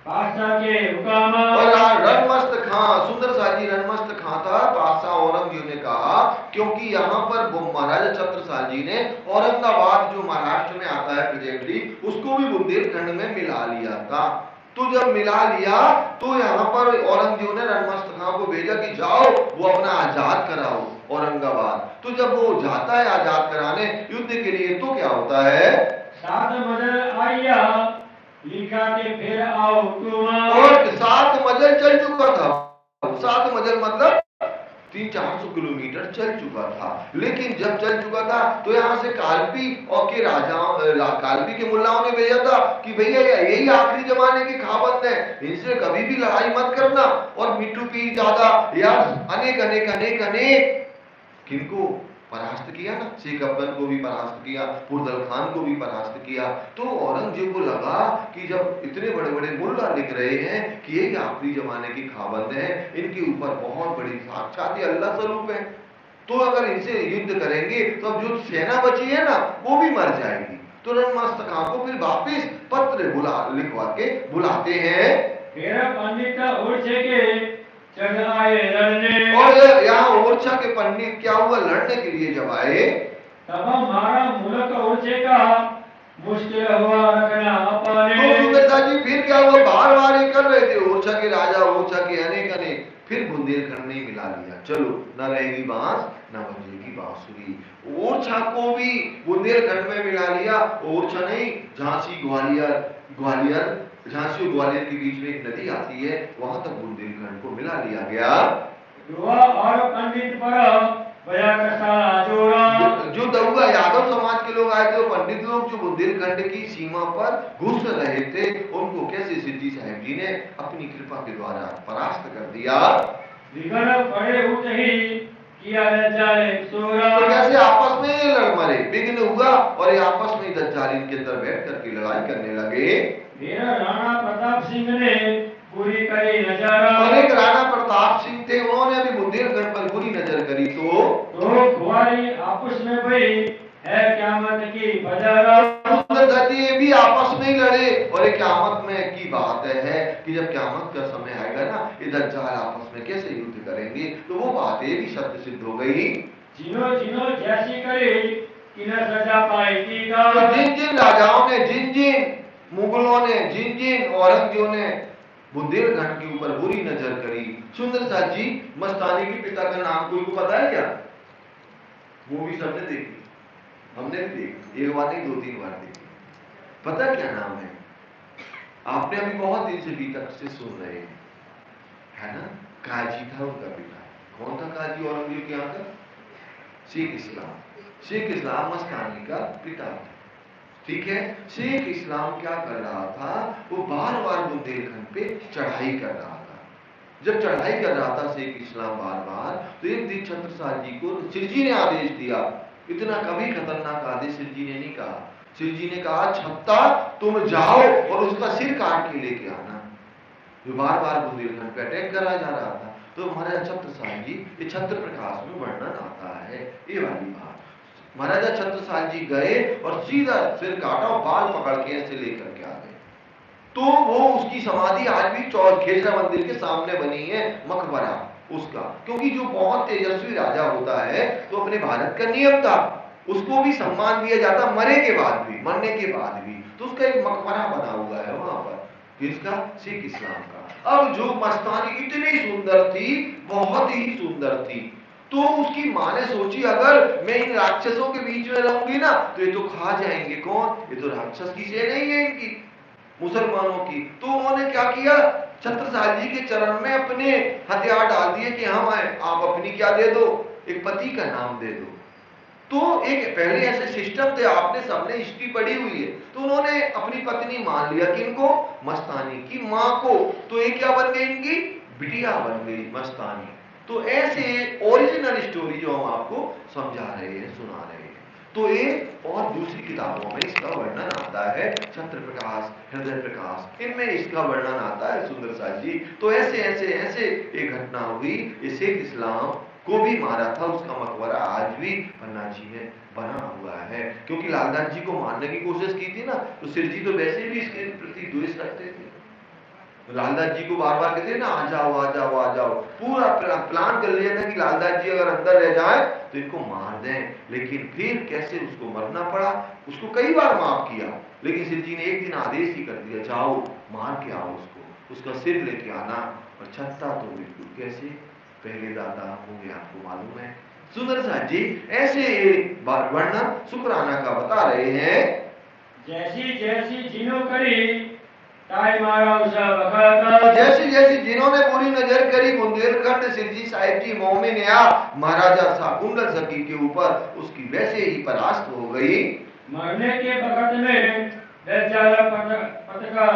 B: बादशाह के हुक्म।
A: और रणमस्त खां, सुंदर साजी रणमस्त खां था, बादशाह औरंगजेब ने कहा, क्योंकि यहाँ पर महाराजा छत्रसाल जी ने औरंगाबाद जो महाराष्ट्र में आता है प्रेजेंटली, उसको भी बुंदेलखंड में मिला लिया था। तो जब मिला लिया तो यहाँ पर औरंगजेब ने रणमस्त खां को भेजा कि जाओ वो अपना आजाद कराओ औरंगाबाद। तो जब वो जाता है आजाद कराने युद्ध के लिए, तो क्या होता है,
B: सात मजल आया लिखा के फिर आओ तुम।
A: और 7 मजल चल चुका था, 7 मजल मतलब 300-400 किलोमीटर चल चुका था, लेकिन जब चल चुका था तो यहाँ से कालपी और के कालपी के मुल्लाओं ने भेजा था कि भैया यही आखिरी जमाने के खाबंद है, इनसे कभी भी लड़ाई मत करना। और मिट्टू पीरजादा या अनेक अनेक अनेक अनेक किनको परास्त किया ना, शेख अफजल को भी परास्त किया, फुर्दल खान को भी परास्त किया। तो औरंगजेब को लगा कि जब इतने बड़े बड़े मुल्ला लिख रहे हैं कि ये आखिरी जमाने की खाबंद है, इनके ऊपर बहुत बड़ी साक्षात अल्लाह स्वरूप है, तो अगर इनसे युद्ध करेंगे तो अब जो सेना बची है ना वो भी मर जाएगी। तो रणमस्त खां को फिर वापिस पत्र लिखवा के बुलाते हैं।
B: मेरा पंडित ओरछे के चढ़ आए लड़ने।
A: और यहाँ ओरछा के पंडित क्या हुआ, लड़ने के लिए जब आए,
B: तब हमारा मुल्क ओरछे का मुश्किल हुआ रखना अपने।
A: तो सुबेदार जी फिर क्या हुआ, बार बार ये कर रहे थे, ओरछा के राजा, ओरछा के अनेक अनेक, फिर बुंदेलखंड ने मिला लिया। चलो, न रहेगी बांस न बजेगी बांसुरी। ओरछा को भी बुंदेलखंड में मिला लिया। ओरछा नहीं, झांसी ग्वालियर, झांसी और ग्वालियर के बीच में एक नदी आती है, वहां तक बुंदेलखंड को मिला लिया गया।
B: और पंडित पर
A: जो दउआ यादव समाज के लोग आए थे, वो पंडित लोग जो बुंदेलखंड की सीमा पर घुस रहे थे, उनको कैसे सिद्धि साहिब जी ने अपनी कृपा के द्वारा परास्त कर दिया। तो कैसे आपस में लड़ मरे, विघ्न हुआ और ये आपस में दज्जाल इनके अंदर बैठ करके लड़ाई करने लगे।
B: राणा प्रताप सिंह ने बुरी करी नजर,
A: और एक राणा प्रताप सिंह थे, उन्होंने भी बुंदेलखंड पर बुरी नजर करी। तो
B: कुंवारी आपस में भाई है क़यामत की बजर,
A: ये भी आपस में ही लड़े। और एक क़यामत में की बात है कि जब क़यामत का समय आएगा ना, ये दज्जाल आपस में कैसे युद्ध करेंगे, तो वो बातें भी सत्य सिद्ध हो गई।
B: जिनो जिनो जैसी करे कि न सजा पाएगी।
A: तो जिन जिन राजाओं ने, जिन जिन मुगलों ने, जिन जिन औरंगजेबों ने बुंदेलखंड के ऊपर बुरी नजर करी। सुंदर साथ जी मस्तानी के पिता का नाम कोई को पता है क्या? मूवी सबने देखी, हमने भी देखी, एक बार नहीं 2-3 बार देखी। पता क्या नाम है? आपने अभी बहुत दिन से बीतक से सुन रहे हैं, है ना? काजी था उनका पिता। कौन था काजी औरंगजेब के यहाँ का? शेख इस्लाम। शेख इस्लाम मस्तानी का पिता था, ठीक है। शेख इस्लाम क्या कर रहा था, वो बार बार बुंदेलखंड पे चढ़ाई कर रहा था। जब चढ़ाई कर रहा था शेख इस्लाम बार बार, तो एक दिन छत्रसाल जी को सिरजी ने आदेश दिया। इतना कभी खतरनाक आदेश सिरजी ने नहीं कहा। सिरजी ने कहा, छत्ता तुम जाओ और उसका सिर काट के लेके आना। जो बार बार बुंदेलखंड पे अटैक करा जा रहा था। तो महाराजा छत्रसाल जी, ये छत्र प्रकाश में वर्णन आता है ये वाली बात। महाराजा छत्रसाल जी गए और सीधा सिर काटा और बाल पकड़ के ऐसे लेकर के आ गए। तो वो उसकी समाधि आज भी खेसरा मंदिर के सामने बनी है, मकबरा उसका। क्योंकि जो बहुत तेजस्वी राजा होता है, तो अपने भारत का नियम था, उसको भी सम्मान दिया जाता मरे के बाद भी, मरने के बाद भी। तो उसका एक मकबरा बना हुआ है वहां पर, किसका? शेख इस्लाम का। अब जो मस्तानी इतनी सुंदर थी, बहुत ही सुंदर थी, तो उसकी माँ ने सोची, अगर मैं इन राक्षसों के बीच में रहूंगी ना, तो ये तो खा जाएंगे। कौन? ये तो राक्षस की सेना ही है इनकी, मुसलमानों की। तो उन्होंने क्या किया, छत्रसाल जी के चरण में अपने हथियार डाल दिए कि हम आए, आप अपनी क्या दे दो, एक पति का नाम दे दो। तो एक पहले ऐसे सिस्टम थे, आपने सबने हिस्ट्री पढ़ी हुई है। तो उन्होंने अपनी पत्नी मान लिया कि इनको, मस्तानी की माँ को। तो ये क्या बन गई, इनकी बिटिया बन गई मस्तानी। तो ऐसे ओरिजिनल स्टोरी जो हम आपको समझा रहे हैं, सुना रहे हैं। तो ये और दूसरी किताबों में इसका वर्णन आता है, छत्र प्रकाश, हृदय प्रकाश, इनमें इसका वर्णन आता है सुंदर साथ जी। तो ऐसे ऐसे ऐसे एक घटना हुई। ये शेख इस्लाम को भी मारा था, उसका मकबरा आज भी पन्नाजी में बना हुआ है। क्योंकि लालदास जी को मारने की कोशिश की थी ना, तो सिरजी तो वैसे भी इसके प्रति द्वेष रखते थे। लालदास जी को बार बार कहते ना, आ जाओ आ जाओ आ जाओ। पूरा प्लान कर लिया था कि लालदास जी अगर अंदर रह जाए तो इनको मार दें। लेकिन फिर कैसे उसको मरना पड़ा। उसको कई बार माफ किया, लेकिन सिरजी ने एक दिन आदेश ही कर दिया, जाओ मार के आओ उसको, उसका सिर लेके आना। और छत्ता तो बिल्कुल कैसे पहले दादा होंगे, आपको मालूम है। सुंदर साथ जी ऐसे वर्णन शुक्राना का बता रहे हैं।
B: जैसी जैसी जिनो करी
A: जैसी जैसी जिन्होंने बुरी नजर करी बुंदेलखंड सिरजी साहिब जी मोमिन या महाराजा साकुंडल सकी के ऊपर, उसकी वैसे ही परास्त हो गई।
B: मरने के वक्त में दज्जाल पटका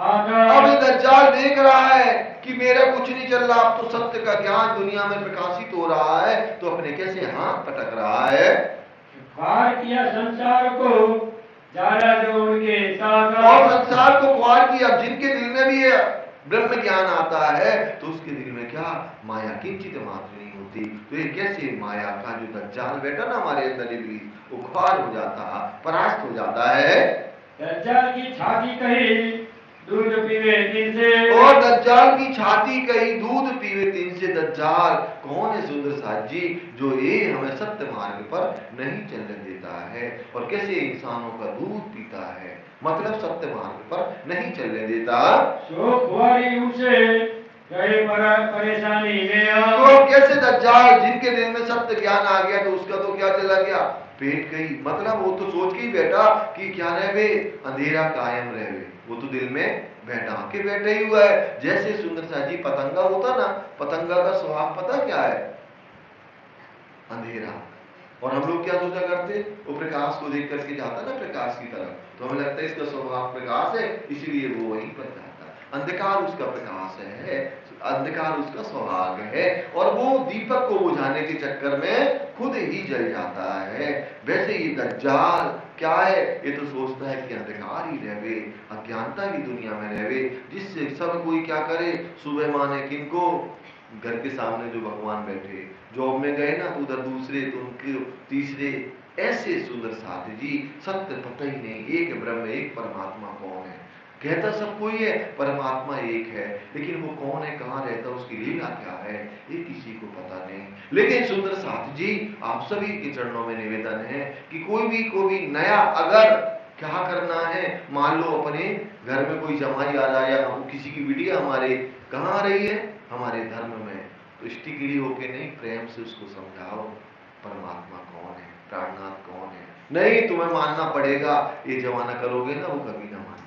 B: आता।
A: अब दज्जाल देख रहा है कि मेरा कुछ नहीं चल रहा, अब तो सत्य का ज्ञान दुनिया में प्रकाशित हो रहा है, तो अपने कैसे हाथ पटक रहा है।
B: पार किया संसार को जारा जो उनके साथ,
A: और संसार को पार किया। जिनके दिल में भी ये ब्रह्म ज्ञान आता है, तो उसके दिल में क्या माया किंचित मात्र नहीं होती। तो ये कैसे माया का जो दज्जाल बैठा ना हमारे अंदर, इब्लीस, वो ख्वार हो जाता, परास्त हो जाता है।
B: दज्जाल की छाती कही दूध पीवे दिन से,
A: और दज्जाल की छाती कही दूध पीवे दिन से। दज्जाल कौन है सुंदर साथ जी? जो ये हमें सत्य मार्ग पर नहीं चलने देता है, और कैसे इंसानों का दूध पीता है, मतलब सत्य मार्ग पर नहीं चलने देता।
B: सो खुआरी उसे गए पर परेशानी में
A: तो कैसे दज्जाल जिनके दिल में सत्य ज्ञान आ गया तो उसका तो क्या चला गया, पेट गई। मतलब वो तो सोच के ही बैठा कि क्या रहे, अंधेरा कायम रहे, वो तो दिल में बैठा के बैठा ही हुआ है। जैसे सुंदर सा जी पतंगा होता ना, पतंगा का स्वभाव पता क्या है, अंधेरा। और हम लोग क्या सोचा करते, वो प्रकाश को देख करके जाता ना प्रकाश की तरफ, तो हमें लगता है इसका स्वभाव प्रकाश है इसलिए वो वहीं पर जाता। अंधकार उसका प्रकाश है, अंधकार उसका स्वभाव है, और वो दीपक को बुझाने के चक्कर में खुद ही जल जाता है। वैसे ये दज्जाल क्या है, ये तो सोचता है कि अंधकार ही रहे, अज्ञानता की दुनिया में रहे, जिससे सब कोई क्या करे, सुबह माने किनको, घर के सामने जो भगवान बैठे, जॉब में गए ना उधर दूसरे तो उनके तीसरे, ऐसे सुंदर साथ जी सत्य पता ही नहीं, एक ब्रह्म एक परमात्मा कौन है, कहता सब कोई है परमात्मा एक है, लेकिन वो कौन है, कहाँ रहता है, उसकी लीला क्या है, ये किसी को पता नहीं। लेकिन सुंदर साथ जी आप सभी के चरणों में निवेदन है कि कोई भी नया अगर क्या करना है, मान लो अपने घर में कोई जमाई आ रहा है या किसी की बिटिया हमारे कहाँ आ रही है, हमारे धर्म में, तो स्टिकली होके नहीं, प्रेम से उसको समझाओ परमात्मा कौन है, प्राणनाथ कौन है। नहीं तुम्हें मानना पड़ेगा, ये जमाना करोगे ना वो कभी ना मानेगी,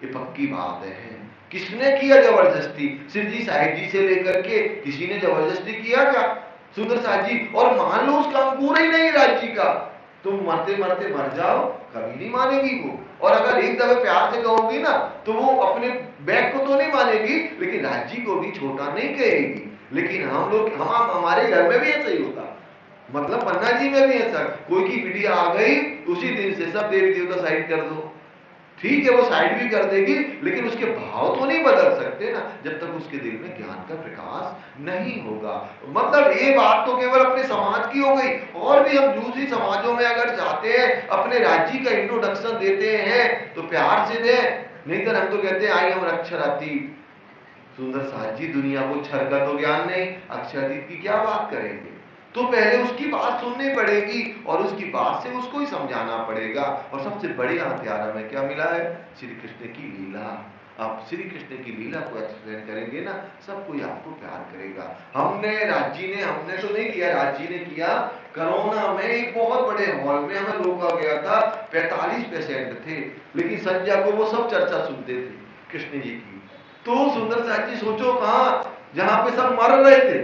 A: ये पक्की बात है। किसने किया जबरदस्ती, सिर्फ जी साहिब जी से लेकर के किसी ने जबरदस्ती किया क्या, सुंदर साहब जी। और मान लो उसका अंकुर ही नहीं राज्य का, तुम मरते मरते मर जाओ, कभी नहीं मानेगी वो। और अगर एक दफे प्यार से कहोगी ना तो वो अपने बैग को तो नहीं मानेगी, लेकिन राज्य को भी छोटा नहीं कहेगी। लेकिन हम लोग हमारे घर में भी ऐसा ही होता, मतलब पन्ना जी में भी ऐसा, कोई की वीडियो आ गई उसी दिन से सब देवी देवता साइड कर दो, ठीक है वो साइड भी कर देगी, लेकिन उसके भाव तो नहीं बदल सकते ना जब तक उसके दिल में ज्ञान का प्रकाश नहीं होगा। मतलब ये बात तो केवल अपने समाज की हो गई, और भी हम दूसरी समाजों में अगर जाते हैं अपने राज्य का इंट्रोडक्शन देते हैं तो प्यार से दें, नहीं तो हम तो कहते हैं आई हम अक्षराती। सुंदर साथ जी दुनिया को क्षर का तो ज्ञान नहीं, अक्षरातीत की क्या बात करेंगे, तो पहले उसकी बात सुननी पड़ेगी और उसकी बात से उसको ही समझाना पड़ेगा। और सबसे बड़ी हथियार हमें क्या मिला है, श्री कृष्ण की लीला। आप श्री कृष्ण की लीला को एक्सप्लेन करेंगे ना, सब कोई आपको प्यार करेगा। हमने तो नहीं किया, राज्य ने किया। कोरोना में एक बहुत बड़े हॉल में हमें रोका गया था, 45 पेशेंट थे, लेकिन संध्या को वो सब चर्चा सुनते थे कृष्ण जी की। तो सुंदर साथ जी सोचो कहां, जहां पे सब मर रहे थे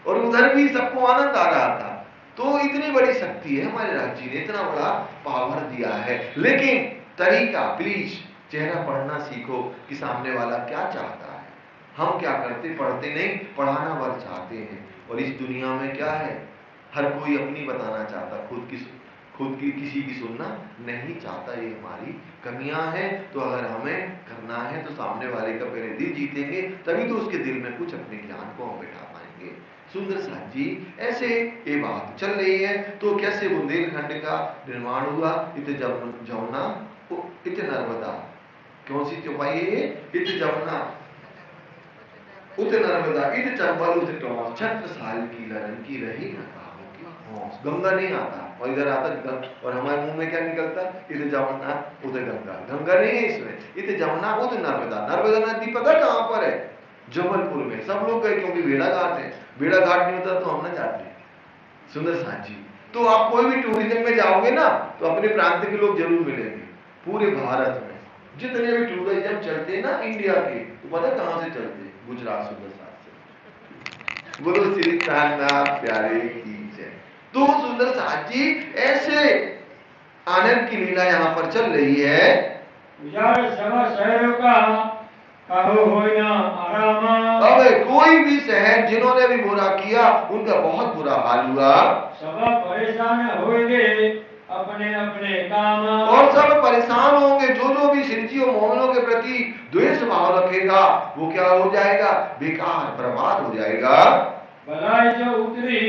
A: और उधर भी सबको आनंद आ रहा था। तो इतनी बड़ी शक्ति है हमारे राज्य ने, इतना बड़ा पावर दिया है। लेकिन तरीका, प्लीज चेहरा पढ़ना सीखो कि सामने वाला क्या चाहता है। हम क्या करते, पढ़ते नहीं, पढ़ाना वर चाहते हैं। और इस दुनिया में क्या है, हर कोई अपनी बताना चाहता, खुद की किसी की सुनना नहीं चाहता, ये हमारी कमियां हैं। तो अगर हमें करना है तो सामने वाले का पहले दिल जीतेंगे, तभी तो उसके दिल में कुछ अपने ज्ञान को हम बैठा पाएंगे। सुंदर साथ जी ऐसे ये बात चल रही है। तो कैसे बुंदेलखंड का निर्माण हुआ, इत जमुना इत नर्मदा, कौन सी चौपाई है, इत जमुना उत नर्मदा इत चंबल उत टॉस, छत्रसाल की ललन की रही न काबू की हौस। गंगा नहीं आता और इधर आता, और हमारे मुंह में क्या निकलता, इत जमुना उत गंगा। गंगा नहीं है इसमें, इत जमुना उत नर्मदा। नर्मदा नदी पता कहां पर है, जबलपुर में। सब लोग गए क्योंकि बेड़ा घाट है, बेड़ा घाट नहीं होता तो हम ना जाते। सुंदर साथ जी, तो आप कोई भी टूरिज्म में जाओगे ना तो अपने प्रांत के लोग जरूर मिलेंगे। पूरे भारत में जितने भी टूरिज्म चलते हैं ना इंडिया के, तो पता कहां से चलते, गुजरात। सुंदर साथ से बोलो श्री कान्हा प्यारे की जय। तो सुंदर साथ जी ऐसे आनंद की लीला यहाँ पर चल रही है।
B: शहरों का
A: अब कोई भी शहर जिन्होंने भी बुरा किया उनका बहुत बुरा हाल हुआ,
B: सब परेशान होंगे अपने अपने काम,
A: और सब परेशान होंगे। जो भी सिंची और मोमिनों के प्रति द्वेष भाव रखेगा वो क्या हो जाएगा, बेकार बर्बाद हो जाएगा।
B: भलाई जो उतरी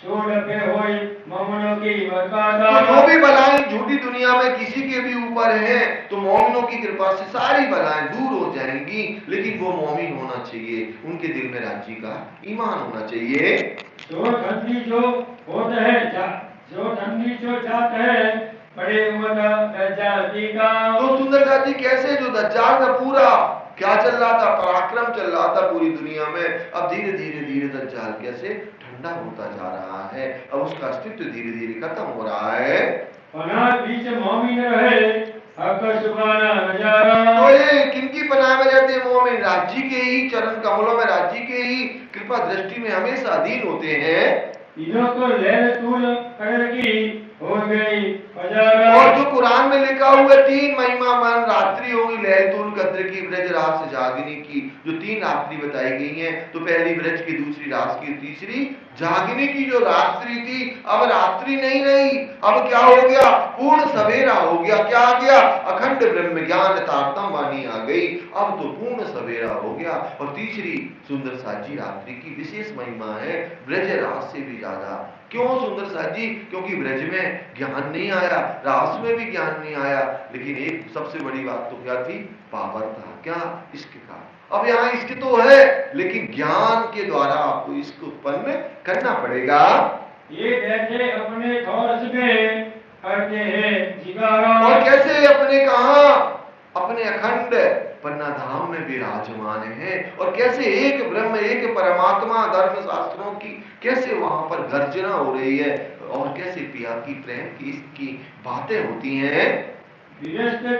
B: सो डफे होई मोमिनों की बरकत।
A: तो जो भी बलाएं झूठी दुनिया में किसी के भी ऊपर है तो मोमिनों की कृपा से सारी बलाएं दूर हो जाएंगी। लेकिन वो मोमिन होना चाहिए, उनके दिल में राज्य का ईमान होना चाहिए।
B: जो ठंडी जो होता है, जो ठंडी जो जात है बड़े उम्र दज्जाल का।
A: तो सुंदर साथ जी कैसे, जो दज्जाल का पूरा क्या चल रहा था? पराक्रम चल रहा था पूरी दुनिया में। अब धीरे धीरे धीरे दज्जाल कैसे ठंडा होता जा रहा है, अब उसका अस्तित्व धीरे धीरे खत्म हो रहा है।
B: बीच मोमिन रहे हक सुभाना नजारा।
A: तो ये किनकी पनाह में रहते हैं? मोमिन राज्य के ही चरण कमलों में, राज्य के ही कृपा दृष्टि में हमेशा अधीन होते हैं।
B: तीनों को लैल तूल कदर की हो गई फजारा।
A: और जो कुरान में लिखा हुआ 3 महिमा मन रात्रि होगी लैलतुल कद्र की, ब्रज रात से जागने की, जो 3 रात्रि बताई गई हैं, तो पहली ब्रज की, दूसरी रात की, तीसरी जागने की जो रात्रि थी, अब रात्रि नहीं रही, अब क्या हो गया? पूर्ण सवेरा हो गया। क्या आ गया? अखंड ब्रह्म ज्ञान तारतम वाणी आ गई, अब तो पूर्ण सवेरा हो गया। और तीसरी सुंदर साजी रात्रि की विशेष महिमा है, ब्रज रात से भी ज्यादा। क्यों सुंदर साथ जी? क्योंकि ब्रज में ज्ञान नहीं आया, रास में भी ज्ञान नहीं आया, लेकिन एक सबसे बड़ी बात तो क्या थी? पावर था। क्या? इश्क का। अब यहाँ इश्क तो है, लेकिन ज्ञान के द्वारा आपको इश्क उत्पन्न करना पड़ेगा।
B: ये कैसे अपने खौरस में करते हैं जिगारा।
A: और कैसे अपने कहा? अपने अखंड पन्ना धाम में विराजमान है। और कैसे एक ब्रह्म, एक परमात्मा, धर्म शास्त्रों की कैसे वहां पर गर्जना हो रही है, और कैसे पिया की, प्रेम की, इसकी बातें होती हैं।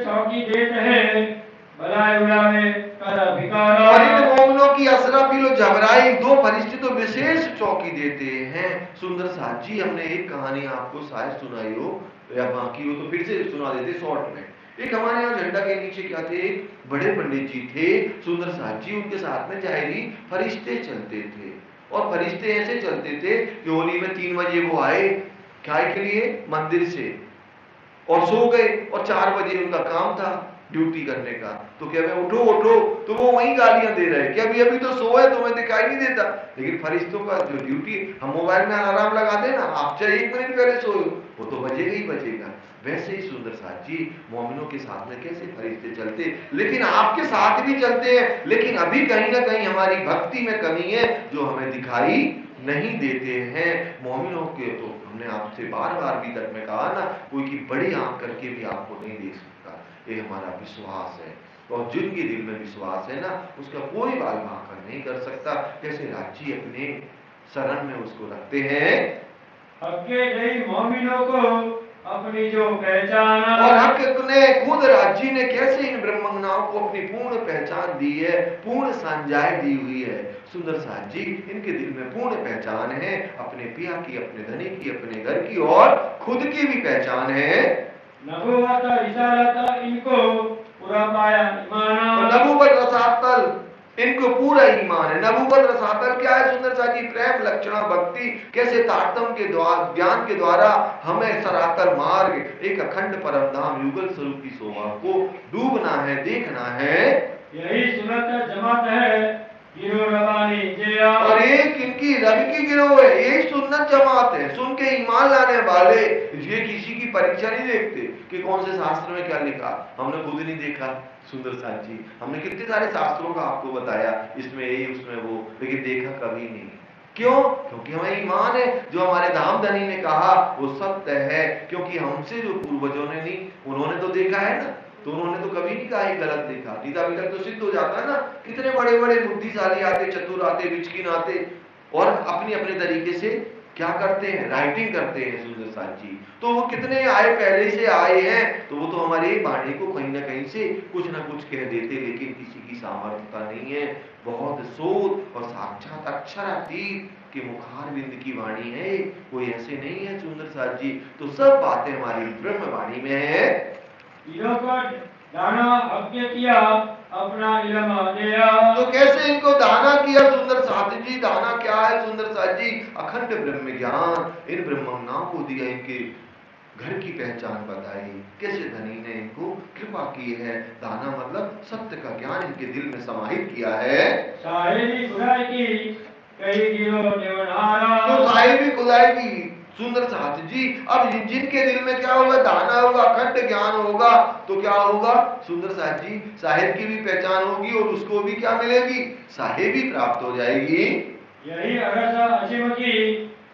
B: चौकी देते हैं भलाई उड़ावे कर भिखारा।
A: और इन मोमिनों की असरा पिलो झबराई, 2 फरिश्ते तो विशेष चौकी देते हैं। सुंदर साथ जी, हमने एक कहानी आपको शायद सुनाई हो या बाकी हो तो फिर से सुना देते शॉर्ट में। एक हमारे यहाँ झंडा के नीचे क्या थे? बड़े पंडित जी थे सुंदर साथ जी, उनके साथ में जाहिरी फरिश्ते चलते थे। और फरिश्ते ऐसे चलते थे कि होली में 3 बजे वो आए काय के लिए मंदिर से, और सो गए, और 4 बजे उनका काम था ड्यूटी करने का। तो क्या मैं उठो उठो, तो वो वहीं गालियां दे रहे कि अभी अभी तो सोए, तुम्हें दिखाई नहीं देता। लेकिन फरिश्तों का जो ड्यूटी, हम मोबाइल में अलार्म लगा देना, आप चाहे 1 मिनट पहले सोए, वो तो बजेगा ही बजेगा। वैसे ही सुंदर साथ जी मोमिनों के साथ में कैसे फरिश्ते चलते, लेकिन आपके साथ भी चलते हैं, लेकिन अभी कहीं ना कहीं हमारी भक्ति में कमी है जो हमें दिखाई नहीं देते हैं। मोमिनों के तो हमने आपसे बार बार भी तक में कहा ना, कोई की बड़ी आंख करके भी आपको नहीं देख सकता, ये हमारा विश्वास है। और जिनके दिल में विश्वास है ना, उसका कोई बाल भाकर नहीं कर सकता। कैसे राज्य अपने शरण में उसको रखते हैं।
B: मोमिनों को अपनी जो पहचान,
A: और हक ने खुद राज्य ने कैसे इन ब्रह्मज्ञाओं को अपनी पूर्ण पहचान दी है, पूर्ण संजाय दी हुई है। सुंदर साथ जी, इनके दिल में पूर्ण पहचान है, अपने पिया की, अपने धनी की, अपने घर की, और खुद की भी पहचान है।
B: नबूवत रिसालत इनको पूरा पाया ईमान।
A: नबूवत रसातल इनको पूरा ईमान है। नबूवत रसातल क्या है सुंदर साथ जी? प्रेम, लक्षणा, भक्ति, कैसे तारतम के द्वारा, ज्ञान के द्वारा हमें सरातर मार्ग, एक अखंड परम धाम युगल स्वरूप की शोभा को डूबना है, देखना है।
B: यही सुनत जमात है गिरो रवानी जया।
A: और एक इनकी रब की गिरोह है, यही सुन्नत जमात है, सुन के ईमान लाने वाले। ये किसी की परीक्षा नहीं देखते कि कौन से शास्त्र में क्या लिखा, हमने खुद नहीं देखा। सुंदर साथ जी, हमने कितने सारे शास्त्रों का आपको बताया, इसमें ये उसमें वो, लेकिन देखा कभी नहीं। क्यों? क्योंकि हमें ईमान है, जो हमारे धाम धनी ने कहा वो सत्य है। क्योंकि हमसे जो पूर्वजों ने नहीं, उन्होंने तो देखा है ना, तो उन्होंने तो कभी नहीं कहा गलत देखा। नहीं अभी तक तो सिद्ध हो जाता है ना, कितने बड़े बड़े बुद्धिशाली आते, चतुर आते, विचकिन आते, और अपने अपने तरीके से क्या करते हैं? राइटिंग करते हैं सुंदर साथ जी। तो वो कितने आए, पहले से आए हैं, तो वो तो हमारे वाणी को कहीं ना कहीं से कुछ ना कुछ कह देते, लेकिन किसी की सामर्थ्यता नहीं है। बहुत शोध और साक्षात अक्षरातीत के मुखारविंद की वाणी है, कोई ऐसे नहीं है सुंदर साथ जी। तो सब बातें हमारी ब्रह्म वाणी में है।
B: दाना अज्ञ किया अपना इल्म दिया।
A: तो कैसे इनको दाना किया सुंदर साथ जी? दाना क्या है सुंदर साथ जी? अखंड ब्रह्म ज्ञान इन ब्रह्मज्ञान को दिया, इनके घर की पहचान बताई, कैसे धनी ने इनको कृपा की है। दाना मतलब सत्य का ज्ञान इनके दिल में समाहित किया है।
B: साहिबी खुदाई की कई गिरो देवनारा।
A: तो साहिबी खुदाई की सुंदर साथ जी, अब जिनके दिल में क्या होगा? दाना होगा, अखंड ज्ञान होगा, तो क्या होगा सुंदर साथ जी? साहिब की भी पहचान होगी, और उसको भी क्या मिलेगी? साहिबी प्राप्त हो जाएगी।
B: यही अरसा असीम की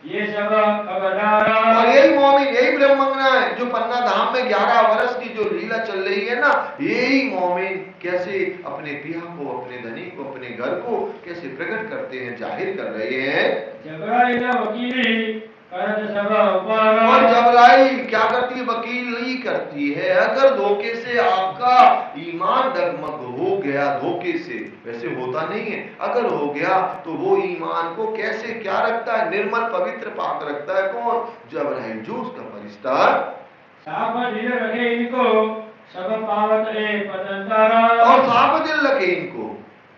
B: ये सब खबरदार।
A: और यही मोमिन, यही ब्रह्मंगना है जो पन्ना धाम में 11 वर्ष की जो लीला चल रही है ना, यही मोमिन कैसे अपने पिया को, अपने धनी को, अपने घर को कैसे प्रकट करते हैं, जाहिर कर रहे हैं।
B: जबराइल वकीली करत सब
A: और
B: उपारा।
A: जबराइल क्या करती है? वकीली करती है। अगर धोखे से आपका ईमान डगमग हो गया, धोखे से, वैसे होता नहीं है, अगर हो गया तो वो ईमान को कैसे क्या रखता है? निर्मल पवित्र पाक रखता है। कौन? जबराइल, जो उसका फरिश्ता।
B: साफ दिल रखे इनको सब पावत रे पतंतारा।
A: और साफ दिल रखे इनको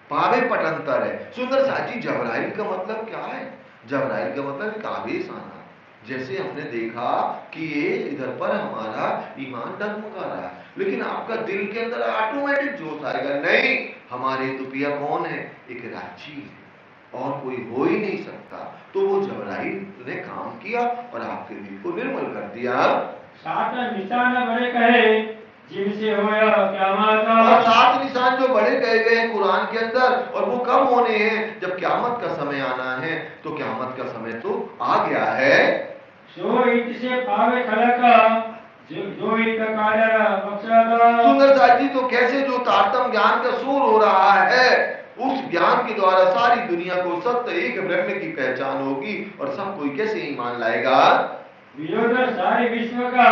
A: पावे पटंतर है। सुंदर साजी, जबराइल का मतलब क्या है? जबराइल का मतलब काबेस आना। जैसे हमने देखा कि ये इधर पर हमारा ईमान डगमगा रहा है, लेकिन आपका दिल के अंदर ऑटोमेटिक जोश आएगा, नहीं हमारे तो पिया कौन है? एक राजी है और कोई हो ही नहीं सकता। तो वो जबराइल ने काम किया और आपके दिल को निर्मल कर दिया।
B: सात निशान बड़े कहे जिनसे होया क़यामत।
A: और 7 निशान जो बड़े कहे गए हैं कुरान के अंदर, और वो कब होने हैं? जब क्यामत का समय आना है। तो क्यामत का समय तो आ गया है।
B: सो इत से पावे खलका जो इत कायर बख्शा।
A: सुंदर साथ जी, तो कैसे जो तारतम ज्ञान का शोर हो रहा है, उस ज्ञान के द्वारा सारी दुनिया को सत्य एक ब्रह्म की पहचान होगी और सब कोई कैसे ईमान लाएगा?
B: विरोध सारे विश्व का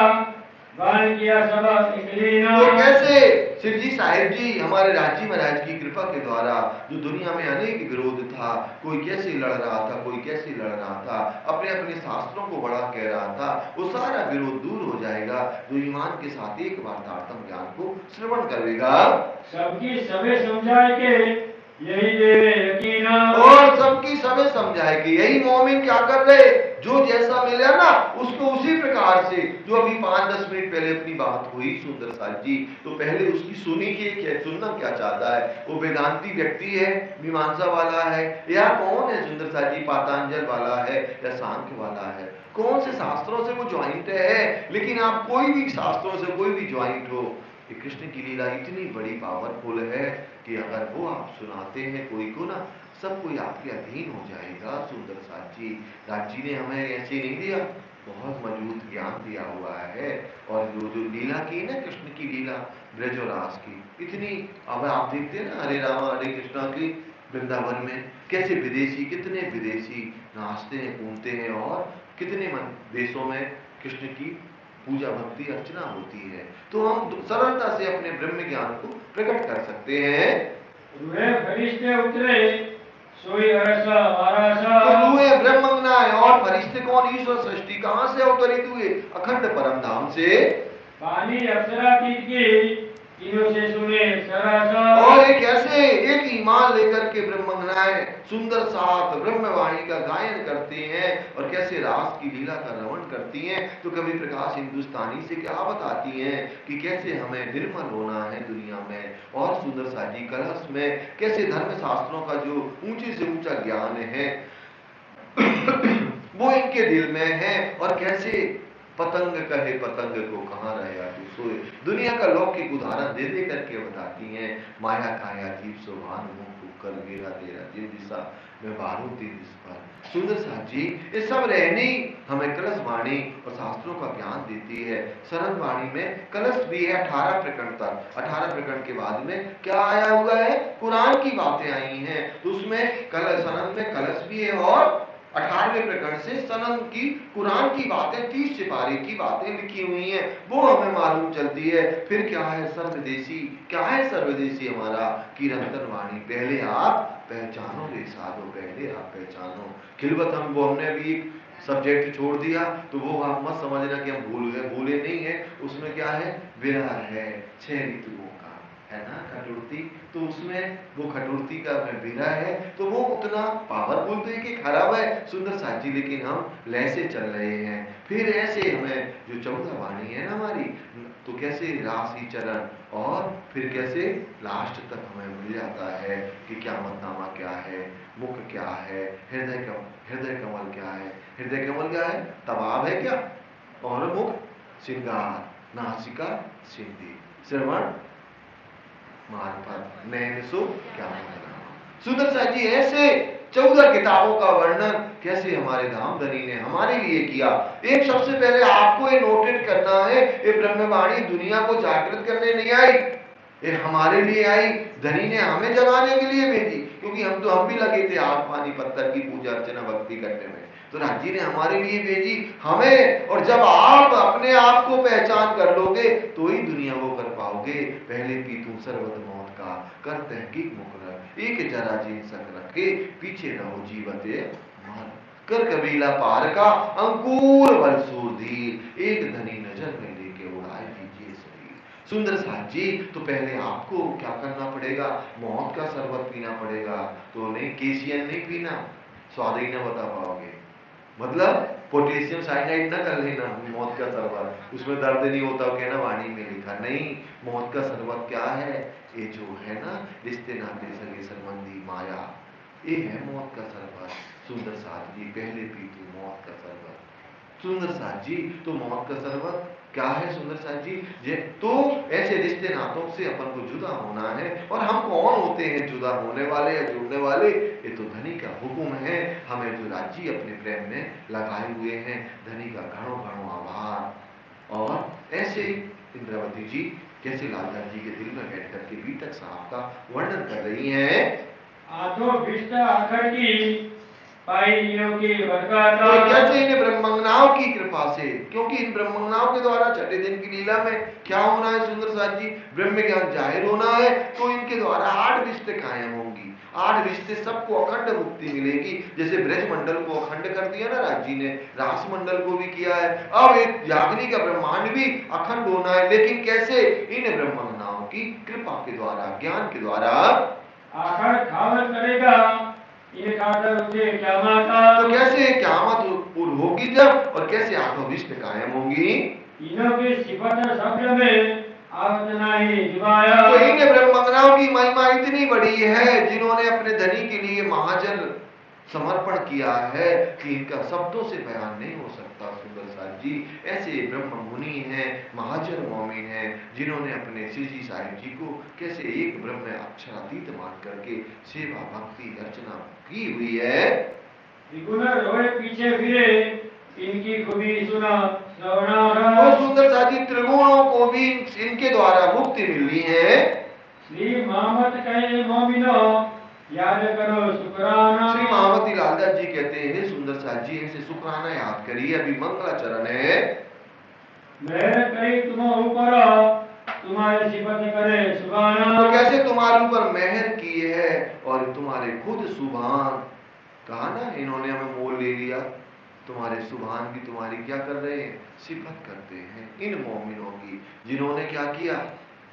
B: बाल किया सब एकलीना।
A: तो कैसे शिवजी साहिब जी हमारे राजी महाराज की कृपा के द्वारा, जो दुनिया में अनेक विरोध था, कोई कैसे लड़ रहा था, कोई कैसे लड़ रहा था, अपने अपने शास्त्रों को बड़ा कह रहा था, वो सारा विरोध दूर हो जाएगा जो ईमान के साथ एक बार तारतम ज्ञान को श्रवण करेगा।
B: सबकी सबे समझाए के यही देवे यकीना।
A: और सबकी समय समझाएगी। यही मोमिन क्या कर रहे? जो जैसा मिला ना उसको उसी प्रकार से, जो अभी 5-10 मिनट पहले अपनी बात हुई सुंदर साथ जी, तो पहले उसकी सुनी कि क्या सुनना क्या चाहता है। वो वेदांती व्यक्ति है, मीमांसा वाला है, या कौन है सुंदर साथ जी? पातंजल वाला है या सांख्य वाला है? कौन से शास्त्रों से वो ज्वाइंट है? लेकिन आप कोई भी शास्त्रों से कोई भी ज्वाइंट हो, कृष्ण की लीला इतनी बड़ी पावरफुल है कि अगर वो आप सुनाते हैं कोई को ना, सब कोई आपके अधीन हो जाएगा। सुंदर साथ जी, राज जी ने हमें ऐसे नहीं दिया, बहुत मजबूत ज्ञान दिया हुआ है। और जो जो लीला की ना, कृष्ण की लीला ब्रज और रास की, इतनी, अब आप देखते हैं ना हरे रामा हरे कृष्णा की वृंदावन में, कैसे विदेशी, कितने विदेशी नाचते हैं, घूमते हैं, और कितने देशों में कृष्ण की पूजा भक्ति अर्चना होती है। तो हम सरलता से अपने ब्रह्म ज्ञान को प्रकट कर सकते हैं।
B: रूहे फरिश्ते उतरे सोई अरसा आरासा।
A: तो रूहे ब्रह्मंगना है, और फरिश्ते कौन? ईश्वर सृष्टि कहां से अवतरित हुए? अखंड परम धाम से।
B: पानी अप्सरा की तीनों से सुने सरासा।
A: और एक ऐसे एक ईमान लेकर के ब्रह्मंगनाएं सुंदर साथ ब्रह्मवाणी का गायन करती हैं और कैसे रास की लीला का रमण करती हैं। तो कभी प्रकाश हिंदुस्तानी से क्या बताती हैं कि कैसे हमें निर्मल होना है दुनिया में। और सुंदर साजी कलश में कैसे धर्म शास्त्रों का जो ऊंचे से ऊंचा ज्ञान है वो इनके दिल में है। और कैसे पतंग कहे पतंग को कहाँ रहा तू सोए, दुनिया का लौकिक उदाहरण दे दे करके बताती हैं। माया काया जीव सोभान मुंह कर गेरा तेरा जिन दिशा में बारू तेरी दिस पर। सुंदर साथ जी, ये सब रहनी हमें कलश वाणी और शास्त्रों का ज्ञान देती है। शरण वाणी में कलश भी है 18 प्रकरण तक। 18 प्रकरण के बाद में क्या आया हुआ है? कुरान की बातें आई हैं। तो उसमें कलश, शरण में कलश भी है, और 18वें प्रकरण से सनम की कुरान की बातें, 30 सिपारे की बातें लिखी हुई हैं, वो हमें मालूम चलती है। फिर क्या है सर्वदेशी? क्या है सर्वदेशी हमारा? कीर्तन वाणी। पहले आप पहचानो रे साधो, पहले आप पहचानो। खिलवत हम, वो हमने अभी एक सब्जेक्ट छोड़ दिया, तो वो आप मत समझना कि हम भूल गए, भूले नहीं है। उसमें क्या है? विरह है, 6 ऋतुओं का है ना, खटुर्ती। तो उसमें वो खटुर्ती का विरह है, तो वो उतना पावरफुल तो एक खराब है सुंदर साथी, लेकिन हम लय से चल रहे हैं। फिर ऐसे हमें जो 14 वाणी है ना हमारी, तो कैसे राशि चरण, और फिर कैसे लास्ट तक हमें मिल जाता है कि क्या मतनामा क्या है, मुख क्या है, हृदय कमल क्या है। हृदय कमल क्या है? तवाब है क्या? और मुख श्रृंगार, नासिका सिद्धि, श्रवण मार्फत, नैन सो क्या। सुंदर साथ जी ऐसे 14 किताबों का वर्णन कैसे हमारे धाम धनी ने हमारे लिए किया। एक सबसे पहले आपको ये नोटेट करना है, ये ब्रह्मवाणी दुनिया को जागृत करने नहीं आई, ये हमारे लिए आई। धनी ने हमें जगाने के लिए भेजी, क्योंकि हम भी लगे थे आग पानी पत्थर की पूजा अर्चना भक्ति करने में, तो राज जी ने हमारे लिए भेजी हमें। और जब आप अपने आप को पहचान कर लोगे तो ही दुनिया को कर पाओगे। पहले पीतू सर्वत मौत का कर तहकीक मुकरर, एक जरा जी सक रखे पीछे रहो जीवते मार कर कबीला पार का अंकुर वर सूरधीर, एक धनी नजर में लेके उड़ाए दीजिए शरीर। सुंदर साथ जी, तो पहले आपको क्या करना पड़ेगा, मौत का शरबत पीना पड़ेगा। तो नहीं केसियन नहीं पीना, स्वाद ही ना बता पाओगे, मतलब पोटेशियम साइनाइड ना कर लेना मौत का शरबत, उसमें दर्द नहीं होता कहना वाणी में लिखा नहीं। मौत का शरबत क्या है, ये जो है ना रिश्ते नाते सगे संबंधी माया, ये है मौत का शरबत। सुंदर साथ जी पहले पी तू मौत का शरबत। सुंदर साथ जी, तो मौत का शरबत क्या है सुंदर साथ जी, तो ऐसे रिश्ते नातों से अपन को जुदा होना है। और हम कौन होते हैं जुदा होने वाले या जुड़ने वाले, ये तो धनी का हुक्म है हमें जो राज्य अपने प्रेम में लगाए हुए हैं। धनी का घणो घणो आभार। और ऐसे इंद्रावती जी कैसे लालदास जी के दिल में बैठ करके बीतक साहब का वर्णन कर रही हैं।
B: आठों विष्ट आखर की पाइयों की
A: तो कैसे इन्हें ब्रह्मंगनाओं की कृपा से, क्योंकि इन ब्रह्मंगनाओं के द्वारा छठे दिन की लीला में क्या होना है सुंदर साथ जी, ब्रह्म ज्ञान जाहिर होना है। तो इनके द्वारा 8 विष्ट कायम होंगी, 8 विष्ट सबको अखंड मुक्ति मिलेगी। जैसे ब्रज मंडल को अखंड कर दिया ना राज जी ने, रास मंडल को भी किया है। अब एक याग्नि का ब्रह्मांड भी अखंड होना है, लेकिन कैसे, इन ब्रह्मंगनाओं की कृपा के द्वारा, ज्ञान के द्वारा।
B: आखिर खावत करेगा ये खातर उसे क़यामत,
A: तो कैसे क़यामत होगी जब, और कैसे आत्मविष्ट कायम होंगी।
B: इन्हों की सिफत शब्द में आवत नहीं जुबाया।
A: तो इन ब्रह्मंगनाओं की महिमा इतनी बड़ी है, जिन्होंने अपने धनी के लिए महाजन समर्पण किया है कि इनका शब्दों से बयान नहीं हो सकता। सुंदर साथ जी ऐसे ब्रह्म मुनि हैं, महाजन मोमिन हैं, जिन्होंने अपने श्री जी साहिब जी को कैसे एक ब्रह्म अक्षरातीत मान करके सेवा भक्ति अर्चना की हुई है।
B: त्रिगुण रोए पीछे फिरे इनकी खूबी सुना श्रवणा।
A: तो सुंदर साथ जी त्रिगुणों को भी इनके द्वारा मुक्ति मिली है।
B: श्री मोहम्मद कहे मोमिनो याद करो शुक्राना।
A: श्री महामती लालदास जी कहते हैं सुंदर साथ जी इनसे शुक्राना याद करिए, अभी मंगलाचरण है।
B: मेरे कई तुम ऊपर तुम्हारे सिफत करे सुभाना।
A: तो कैसे तुम्हारे ऊपर मेहर की है और तुम्हारे खुद सुभान, कहा ना इन्होंने हमें मोल ले लिया, तुम्हारे सुभान भी तुम्हारी क्या कर रहे हैं, सिफत करते हैं इन मोमिनों की, जिन्होंने क्या किया,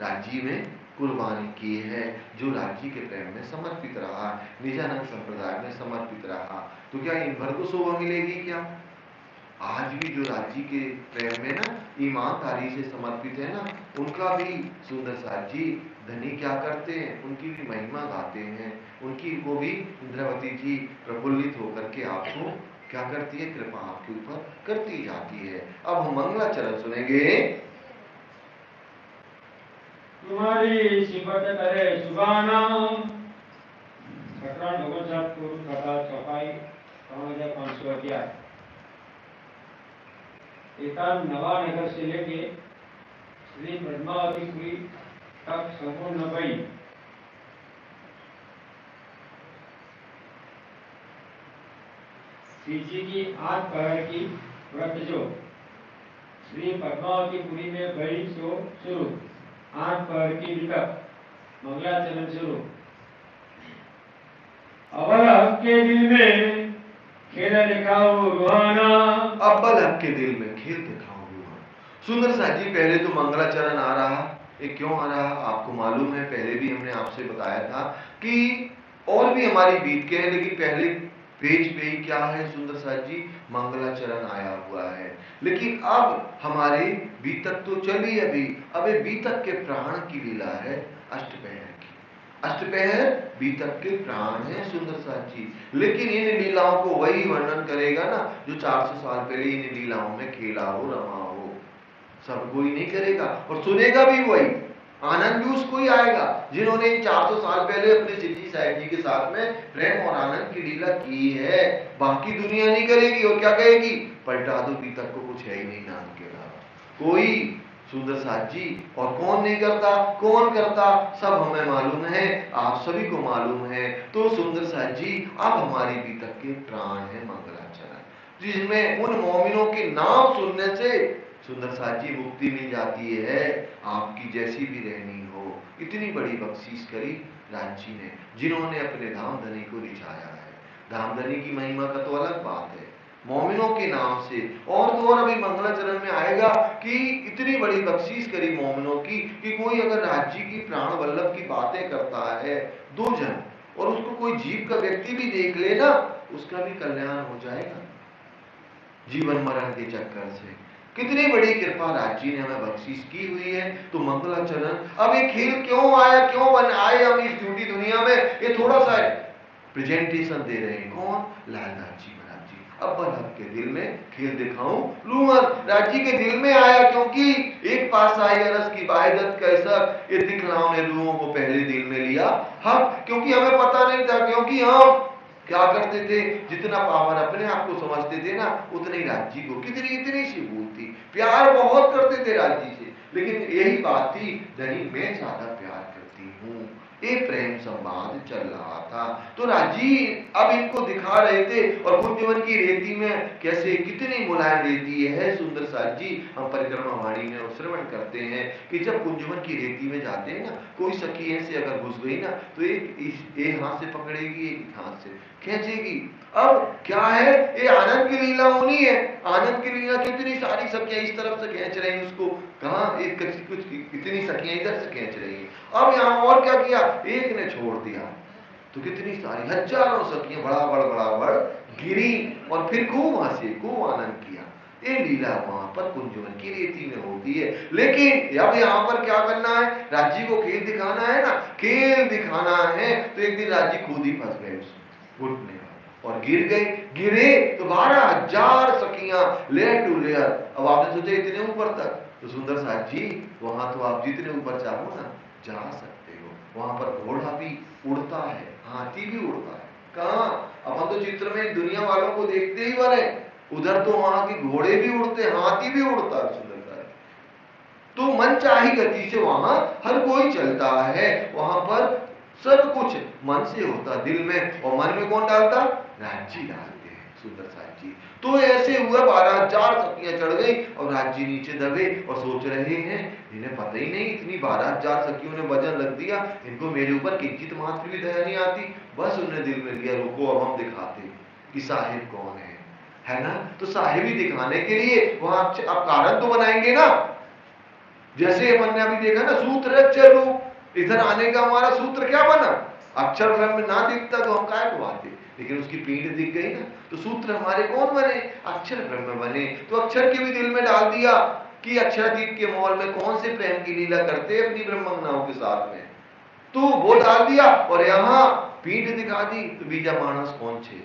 A: राज्य में कुर्बानी की है, जो राज्य के प्रेम में समर्पित रहा, निजानंद संप्रदाय में समर्पित रहा। तो क्या इन भर को शोभा मिलेगी क्या? आज भी जो राज्य के प्रेम में ना ईमानदारी से समर्पित है ना, उनका भी सुंदर साथ जी धनी क्या करते हैं, उनकी भी महिमा गाते हैं, उनकी को भी इंद्रावती जी प्रफुल्लित होकर के आपको क्या करती है, कृपा आपके ऊपर करती जाती है। अब हम मंगलाचरण सुनेंगे।
B: तुम्हारी सिफत करे सुभाना। सत्रह भगवान साहब को कथा छपाई 511। एकांत नवानगर से लेके श्री पद्मावतीपुरी तक संपूर्ण भई। श्री जी की 8 पहर की व्रत जो श्री पद्मावतीपुरी में भई सो शुरू, 8 पहर की विकट मंगलाचरण शुरू। अवल हक के दिल में खेल दिखाओ रुहाना।
A: अव्वल हक के दिल में खेल दिखाओ रुहाना। सुंदर साथ जी पहले तो मंगलाचरण आ रहा, ये क्यों आ रहा आपको मालूम है, पहले भी हमने आपसे बताया था कि और भी हमारी बीत के हैं, लेकिन पहले पेज पे ही क्या है सुंदर साथ जी, मंगलाचरण आया हुआ है। लेकिन अब हमारी बीतक तो चली अभी, अब बीतक के प्राण की लीला है अष्टपहर की। अष्टपहर बीतक के प्राण है सुंदर साथ जी, लेकिन इन लीलाओं को वही वर्णन करेगा ना जो 400 साल पहले इन लीलाओं में खेला हो, रमा हो, सब कोई नहीं करेगा और सुनेगा भी वही। आनंद भी उसको ही आएगा जिन्होंने 400 साल पहले अपने सिद्धि साहिब जी के साथ में प्रेम और आनंद की लीला की है। बाकी दुनिया नहीं करेगी और क्या कहेगी, पलटा दो पीतक को, कुछ है ही नहीं नाम के अलावा कोई। सुंदर साथ जी और कौन नहीं करता, कौन करता, सब हमें मालूम है, आप सभी को मालूम है। तो सुंदर साथ जी अब हमारी पीतक के प्राण है मंगलाचरण, जिसमें उन मोमिनों के नाम सुनने से सुंदर साथ जी मुक्ति मिल जाती है। आपकी जैसी भी रहनी हो, इतनी बड़ी बख्शीश करी राज जी ने, जिन्होंने अपने धामधनी को रिझाया है। धामधनी की महिमा का तो अलग बात है, मोमिनों के नाम से। और तो और अभी मंगलाचरण में आएगा कि इतनी बड़ी बख्शीश करी मोमिनों की कि कोई अगर राज जी की प्राण वल्लभ की बातें करता है दो जन, और उसको कोई जीव का व्यक्ति भी देख ले ना, उसका भी कल्याण हो जाएगा जीवन मरण के चक्कर से। कितनी बड़ी कृपा राज जी ने हमें बख्शीश की हुई है। तो मंगलाचरण अब ये खेल क्यों आया, क्यों बन आए हम इस झूठी दुनिया में, ये थोड़ा सा प्रेजेंटेशन दे रहे हैं। कौन, लालदास जी महाराज जी। अब बल्लभ के दिल में खेल दिखाऊं लूंगा, राज जी के दिल में आया क्योंकि एक पास आई अरस की बायदत कैसा, ये दिखलाओं ने रूहों को पहले दिल में लिया हम, क्योंकि हमें पता नहीं था, क्योंकि हम क्या करते थे, जितना पावर अपने आप को समझते थे ना, उतने ही राज जी को कितनी इतनी सी भूल थी। प्यार बहुत करते थे राज जी से, लेकिन यही बात थी, नहीं मैं ज्यादा प्यार करती हूँ। ये प्रेम संवाद चल रहा था। तो राज जी अब इनको दिखा रहे थे, और कुंजवन की रेती में कैसे कितनी मुलायम रेती है। सुंदर साथ जी हम परिक्रमा वाणी में श्रवण करते हैं कि जब कुंजवन की रेती में जाते हैं ना, कोई सखी ऐसे अगर घुस गई ना, तो एक हाथ से पकड़ेगी, एक हाथ से खींचेगी। अब क्या है, ये आनंद की लीला होनी है। आनंद की लीला कितनी सारी सखियां इस तरफ से खींच रही हैं उसको, कहा एक कुछ कितनी सखियां इधर से खींच रही हैं। अब यहाँ और क्या किया, एक ने छोड़ दिया तो कितनी सारी हजारों सखियां बड़ा गिरी, और फिर खूब हंसे, खूब आनंद किया। ये लीला वहां पर कुंजवन की रेती में होती है। लेकिन अब यहाँ पर क्या करना है, राजी को खेल दिखाना है ना, खेल दिखाना है। तो एक दिन राजी खुद ही फंस गए घुटने और गिर गए। गिरे तो 12,000 सखियां लेयर टू लेयर। अब आपने सोचा इतने ऊपर तक, तो सुंदर साथ जी वहां तो आप जितने ऊपर चाहो ना जा सकते हो। वहां पर घोड़ा भी उड़ता है, हाथी भी उड़ता है। कहा, अपन तो चित्र में दुनिया वालों को देखते ही बने, उधर तो वहां के घोड़े भी उड़ते, हाथी भी उड़ता है। सुंदर साथ तो मन चाही गति से वहां हर कोई चलता है। वहां पर सब कुछ मन से होता दिल में, और मन में कौन डालता, राज जी डालते हैं, सुंदर साथ जी। तो ऐसे हुआ 12,000 सखियां चढ़ गई, और राज जी नीचे दबे और सोच रहे हैं, इन्हें पता ही नहीं इतनी 12,000 सखियों ने वजन लग दिया, इनको मेरे ऊपर किंचित मात्र भी दया नहीं आती। बस उन्होंने दिल में लिया, रुको अब हम दिखाते कि साहिब कौन है ना। तो साहिब ही दिखाने के लिए वहां अब कारण तो बनाएंगे ना, जैसे अपन ने अभी देखा ना, सूत्र अक्षर रूप, इधर आने का हमारा सूत्र क्या बना, अक्षर ब्रह्म ना दिखता तो हम काय को आते, लेकिन उसकी पीठ दिख गई ना, तो सूत्र हमारे कौन बने, अक्षर ब्रह्म बने। तो अक्षर के भी दिल में डाल दिया कि अक्षरदीप के मॉल में कौन से प्रेम की लीला करते अपनी ब्रह्मंगनाओं के साथ में, तो वो डाल दिया। और यहाँ पीठ दिखा दी, तो बीजा मानस कौन छे,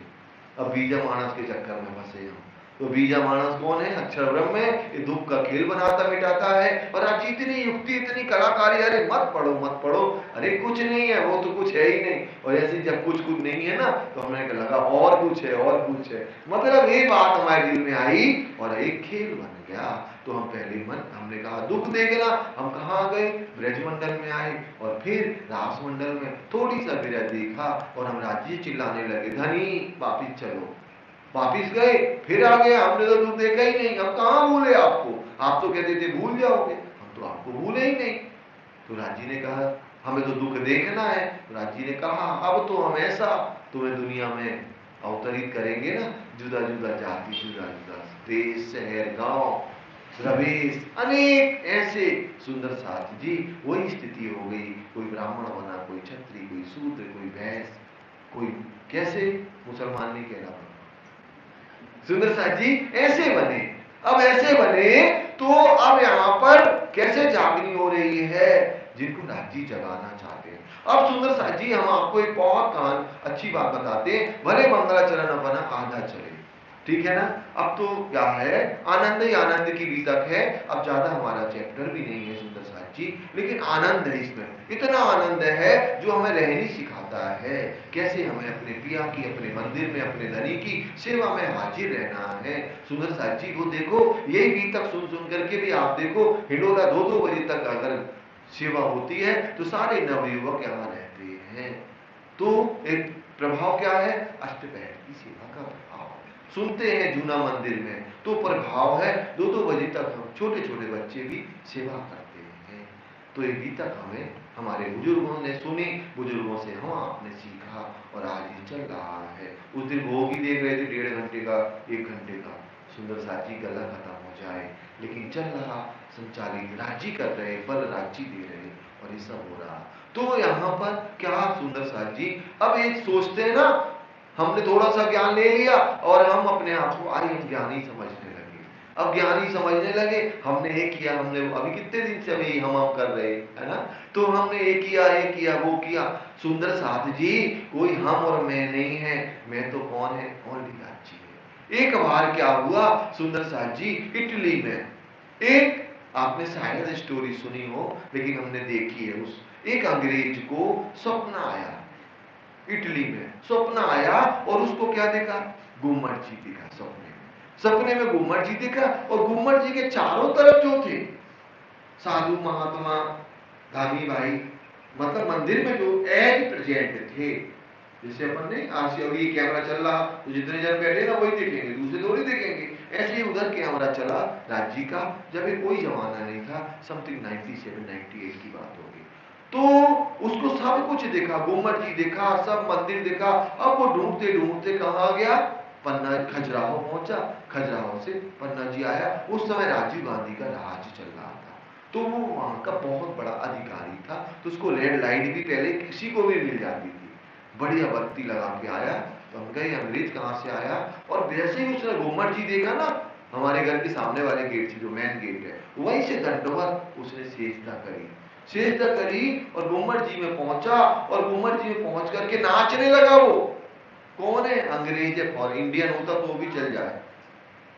A: अब बीजा मानस के चक्कर में फंसे हम। तो बीजा मानस कौन है, अक्षर ब्रह्म है, ये दुख का खेल बनाता मिटाता है। और आज इतनी युक्ति, इतनी कलाकारी, अरे मत पढ़ो मत पढ़ो, अरे कुछ नहीं है, वो तो कुछ है ही नहीं। और ऐसे जब कुछ कुछ नहीं है ना, तो हमें लगा और कुछ है, और कुछ है, मतलब ये बात हमारे दिल में आई और एक खेल बन गया। तो हम पहले मन हमने कहा दुख देखना, हम कहाँ गए, ब्रजमंडल में आए, और फिर रास मंडल में थोड़ी सा विरह देखा, और हम राज्य चिल्लाने लगे, धनी वापिस चलो। वापिस गए, फिर आ गया, हमने तो दुख देखा ही नहीं, हम कहाँ भूले आपको, आप तो कहते थे भूल जाओगे, हम तो आपको भूले ही नहीं। तो राजी ने कहा हमें तो दुख देखना है। तो राजी ने कहा अब तो हम ऐसा तुम्हें दुनिया में अवतरित करेंगे ना, जुदा जुदा जाति, जुदा जुदा देश, शहर, गांव, रवेश, अनेक ऐसे। सुंदर साथ जी वही स्थिति हो गई, कोई ब्राह्मण बना, कोई क्षत्रिय, कोई शूद्र, कोई भैंस, कोई कैसे, मुसलमान नहीं कह रहा, सुंदर साथ जी ऐसे बने। अब ऐसे बने तो अब यहाँ पर कैसे जागनी हो रही है, जिनको राजी जगाना चाहते हैं। अब सुंदर साथ जी हम आपको एक बहुत अच्छी बात बताते हैं, भले मंगलाचरण अपना आधा चले, ठीक है ना, अब तो क्या है, आनंद ही आनंद की बीतक है। अब ज्यादा हमारा चैप्टर भी नहीं है सुंदर साथ जी, लेकिन आनंद है इसमें, इतना आनंद है जो हमें रहनी सिखाता है, कैसे हमें अपने पिया की, अपने मंदिर में, अपने धनी की सेवा में हाजिर रहना है। सुंदर साथ जी को देखो, यही बीतक सुन सुन करके भी आप देखो, हिंडोला 2-2 बजे तक अगर सेवा होती है तो सारे नवयुवक यहाँ रहते हैं। तो एक प्रभाव क्या है, अष्टपहर की सेवा का प्रभाव। सुनते हैं जूना मंदिर में तो प्रभाव है, 2-2 बजे तक हम छोटे छोटे बच्चे भी सेवा करते हैं। तो ये गीतक हमें हमारे बुजुर्गों ने सुनी, बुजुर्गों से हम आपने सीखा और आज ये चल रहा है। उस दिन भोग ही देख रहे थे 1.5 घंटे का, 1 घंटे का, सुंदर साथी गला खत्म हो जाए, लेकिन चल रहा, संचालित राजी कर रहे, फल राजी दे रहे, और ये सब हो रहा। तो यहाँ पर क्या सुंदर साथ जी, अब एक सोचते हैं ना, हमने थोड़ा सा ज्ञान ले लिया और हम अपने आप को आई हम ज्ञानी समझने लगे। अब ज्ञानी समझने लगे, हमने ये किया, हमने अभी कितने दिन से अभी हम कर रहे है ना, तो हमने ये किया वो किया। सुंदर साथ जी, कोई हम और मैं नहीं है, मैं तो कौन है, कौन जी है। एक बार क्या हुआ सुंदर साथ जी, इटली में एक, आपने शायद स्टोरी सुनी हो लेकिन हमने देखी है, उस एक अंग्रेज को स्वप्न आया, इटली में स्वप्न आया और उसको क्या देखा, गुम्मट जी दिखा सपने में। सपने में गुम्मट जी दिखा और गुम्मट जी के चारों तरफ जो थे साधु महात्मा धामी भाई, मतलब मंदिर में जो एज प्रेजेंट थे, जैसे अपन ने आज अभी कैमरा चल रहा तो जितने जन बैठे ना वही देखेंगे, दूसरे थोड़ी देखेंगे। ऐसे ही उधर कैमरा चला राज्य का, जब ये कोई जमाना नहीं था, समथिंग 97-98 की बात होगी। तो उसको सब कुछ देखा, गुम्मट जी देखा, सब मंदिर देखा। अब वो ढूंढते ढूंढते कहाँ गया, पन्ना, खजुराहो पहुंचा, खजुराहो से पन्ना जी आया। उस समय राजीव गांधी का राज चल रहा था, तो वो वहां का बहुत बड़ा अधिकारी था, तो उसको रेड लाइट भी पहले किसी को भी मिल जाती थी, बढ़िया बत्ती लगा के आया। तो हम कहे अंग्रेज कहाँ से आया, और जैसे ही उसने गुम्मट जी देखा ना, हमारे घर के सामने वाले गेट से, जो मेन गेट है, वहीं से दंडवत उसने सेजदा करी, सेजदा करी और गुम्मट जी में पहुंचा, और गुम्मट जी में पहुंच करके नाचने लगा। वो कौन है, अंग्रेज है, और इंडियन होता तो भी चल जाए,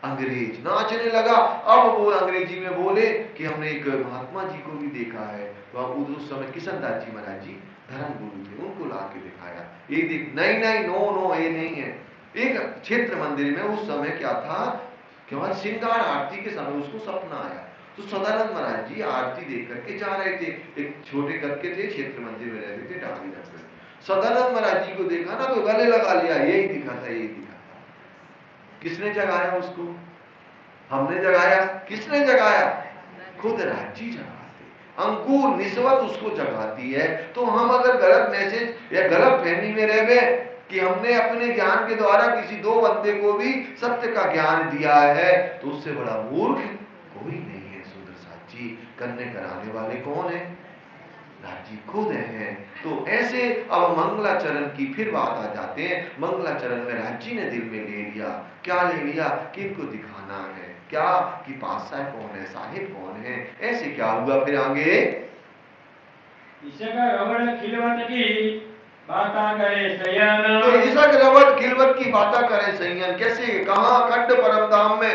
A: अंग्रेज नाचने लगा। अब वो अंग्रेजी में बोले कि हमने एक महात्मा जी को भी देखा है, तो अब उस समय किशनदास जी महाराज जी धर्म गुरु थे, उनको ला के दिखाया, ये देख, नहीं नहीं, नो नो, ये नहीं है। एक क्षेत्र मंदिर में उस समय क्या था, क्यों श्रृंगार आरती के समय उसको सपना आया, तो सदानंद महाराज जी आरती देख करके जा रहे थे, एक छोटे करके थे, क्षेत्र मंदिर में रहते थे, डाली रखते। सदानंद महाराज जी को देखा ना तो गले लगा लिया, यही दिखा था, यही दिखा था। किसने जगाया उसको, हमने जगाया, किसने जगाया, खुद राजी जगाते, अंकुर निस्वत उसको जगाती है। तो हम अगर गलत मैसेज या गलत फहमी में रह गए कि हमने अपने ज्ञान के द्वारा किसी 2 बंदे को भी सत्य का ज्ञान दिया है, तो उससे बड़ा मूर्ख कोई नहीं है। सुंदर साथी, करने कराने वाले कौन है, राजी खुद है। तो ऐसे अब मंगलाचरण की फिर बात आ जाते हैं। मंगलाचरण में राजी ने दिल में ले लिया, क्या ले लिया, किनको दिखाना है, क्या कि पातशाह कौन है, साहिब कौन है। ऐसे क्या हुआ फिर आगे,
B: ईशक रवड़ खिलवत की बाता करे सयन,
A: तो ईशक रवड़ खिलवत की बाता करे सयन, कैसे, कहा, खंड परमधाम में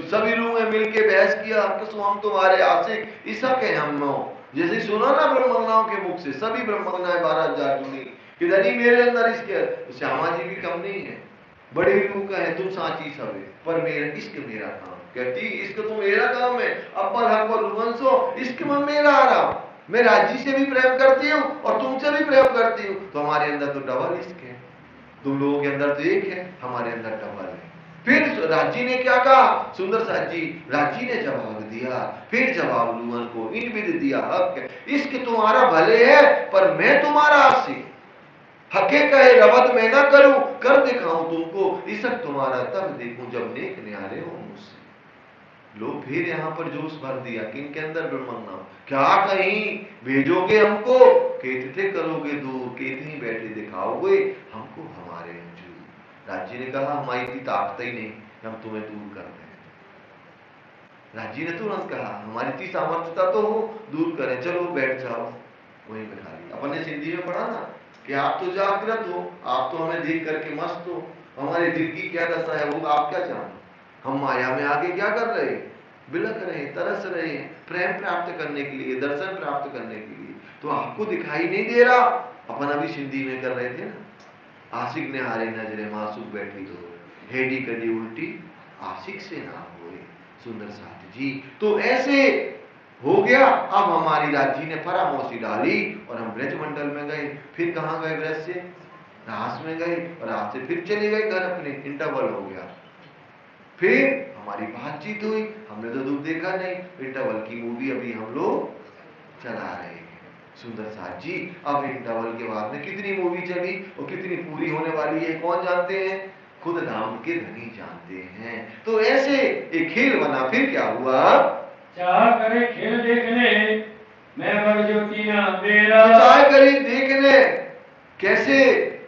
A: सभी लोगों ने मिलके बहस किया कि हम तुम्हारे आशिक, ईशक है हम नो। जैसे सुना ना ब्रह्मज्ञाओं के मुख से, सभी ब्रह्मज्ञाएं 12,000 जुड़ी, किधर ही मेरे अंदर इसके, श्यामा जी भी कम नहीं है, बड़े लोग कहे तुम साची सब है, पर मेरा इश्क मेरा काम, कहती इश्क तो मेरा काम है, अब्बल हक और रुवंसो, इश्क में मेरा आ रहा, मैं राजी से भी प्रेम करती हूँ और तुमसे भी प्रेम करती हूँ, तो हमारे अंदर तो डबल इश्क है, तुम लोगों के अंदर तो एक है, हमारे अंदर डबल है। फिर राजी ने क्या कहा, सुंदर साथ जी, राजी ने जवाब दिया, फिर जवाब लुअन को इन विद दिया, हक इश्क तुम्हारा भले है पर मैं तुम्हारा आशिक, हके कहे रवद मैं ना करूं, कर दिखाऊं तुमको, इशक तुम्हारा तब देखूं जब नेक न्यारे हो मुझसे। लो फिर यहाँ पर जोश भर दिया, किन के अंदर, ब्रह्मज्ञान, क्या कहीं भेजोगे हमको, केतते करोगे दूर, केतनी बैठे दिखाओगे हमको हमारे अंजूर। राज्य ने कहा हमारी इतनी ताकत ही नहीं, हम तुम्हें दूर कर दें। राज्य ने तुरंत कहा हमारी इतनी सामर्थ्यता तो हो, दूर करें, चलो बैठ जाओ, वहीं बैठा लिया। अपन ने सिंधी में पढ़ा ना कि आप तो जागृत हो, आप तो हमें देख करके मस्त हो, हमारे दिल की क्या दशा है वो आप क्या जानो। हम माया में आगे क्या कर रहे हैं, बिलख रहे हैं, तरस रहे हैं प्रेम प्राप्त करने के लिए, दर्शन प्राप्त करने के लिए। तो आपको दिखाई नहीं दे रहा। अपन अभी सिंधी में कर रहे थे ना, आशिक ने हारे नजरे मासूक बैठी दो, हेडी कदी उल्टी आशिक से ना होए। सुंदर साथ जी, तो ऐसे हो गया। अब हमारी राज्य ने फरामोशी डाली और हम ब्रजमंडल में गए। फिर कहाँ गए, ब्रज से रास में गए और रात से फिर चले गए घर अपने, इंटरवल हो गया। फिर हमारी बातचीत हुई, हमने तो दुख देखा नहीं, इंटरवल की मूवी अभी हम लोग चला रहे हैं। सुंदर साथ जी, अब इंटरवल के बाद में कितनी मूवी चली और कितनी पूरी होने वाली है कौन जानते हैं, खुद राम के धनी जानते हैं। तो ऐसे एक खेल बना। फिर क्या हुआ,
B: चाह करे खेल देखने मैं बर ज्योति ना बेरा।
A: चाह करे देखने कैसे,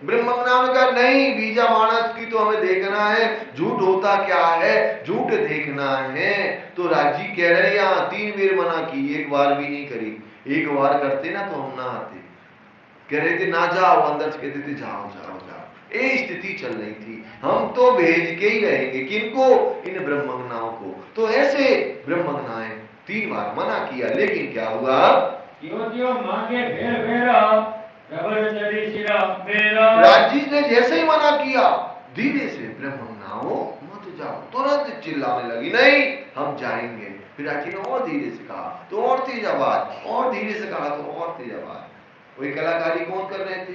A: ब्रह्मज्ञान का नहीं, बीजा मानस की तो हमें देखना है, झूठ होता क्या है, झूठ देखना है। तो राजी कह रहे यहाँ 3 बार मना की, एक बार भी नहीं करी। एक बार करते ना तो हम ना आते, कह रहे थे ना जाओ, अंदर से कहते थे जाओ जाओ जाओ। ये स्थिति चल रही थी। हम तो भेज के ही रहेंगे, किनको, इन ब्रह्मज्ञाओं को। तो ऐसे ब्रह्मज्ञाएं 3 बार मना किया, लेकिन क्या हुआ,
B: क्यों मांगे फेर फेरा
A: राजी ने जैसे ही मना किया, धीरे से ब्रह्मज्ञाओं मत जाओ, तुरंत चिल्लाने लगी, नहीं हम जाएंगे। फिर राजी ने और धीरे से कहा तो और तेज आवाज, और धीरे से कहा तो और तेज आवाज। वही कलाकारी कौन कर रहे थे,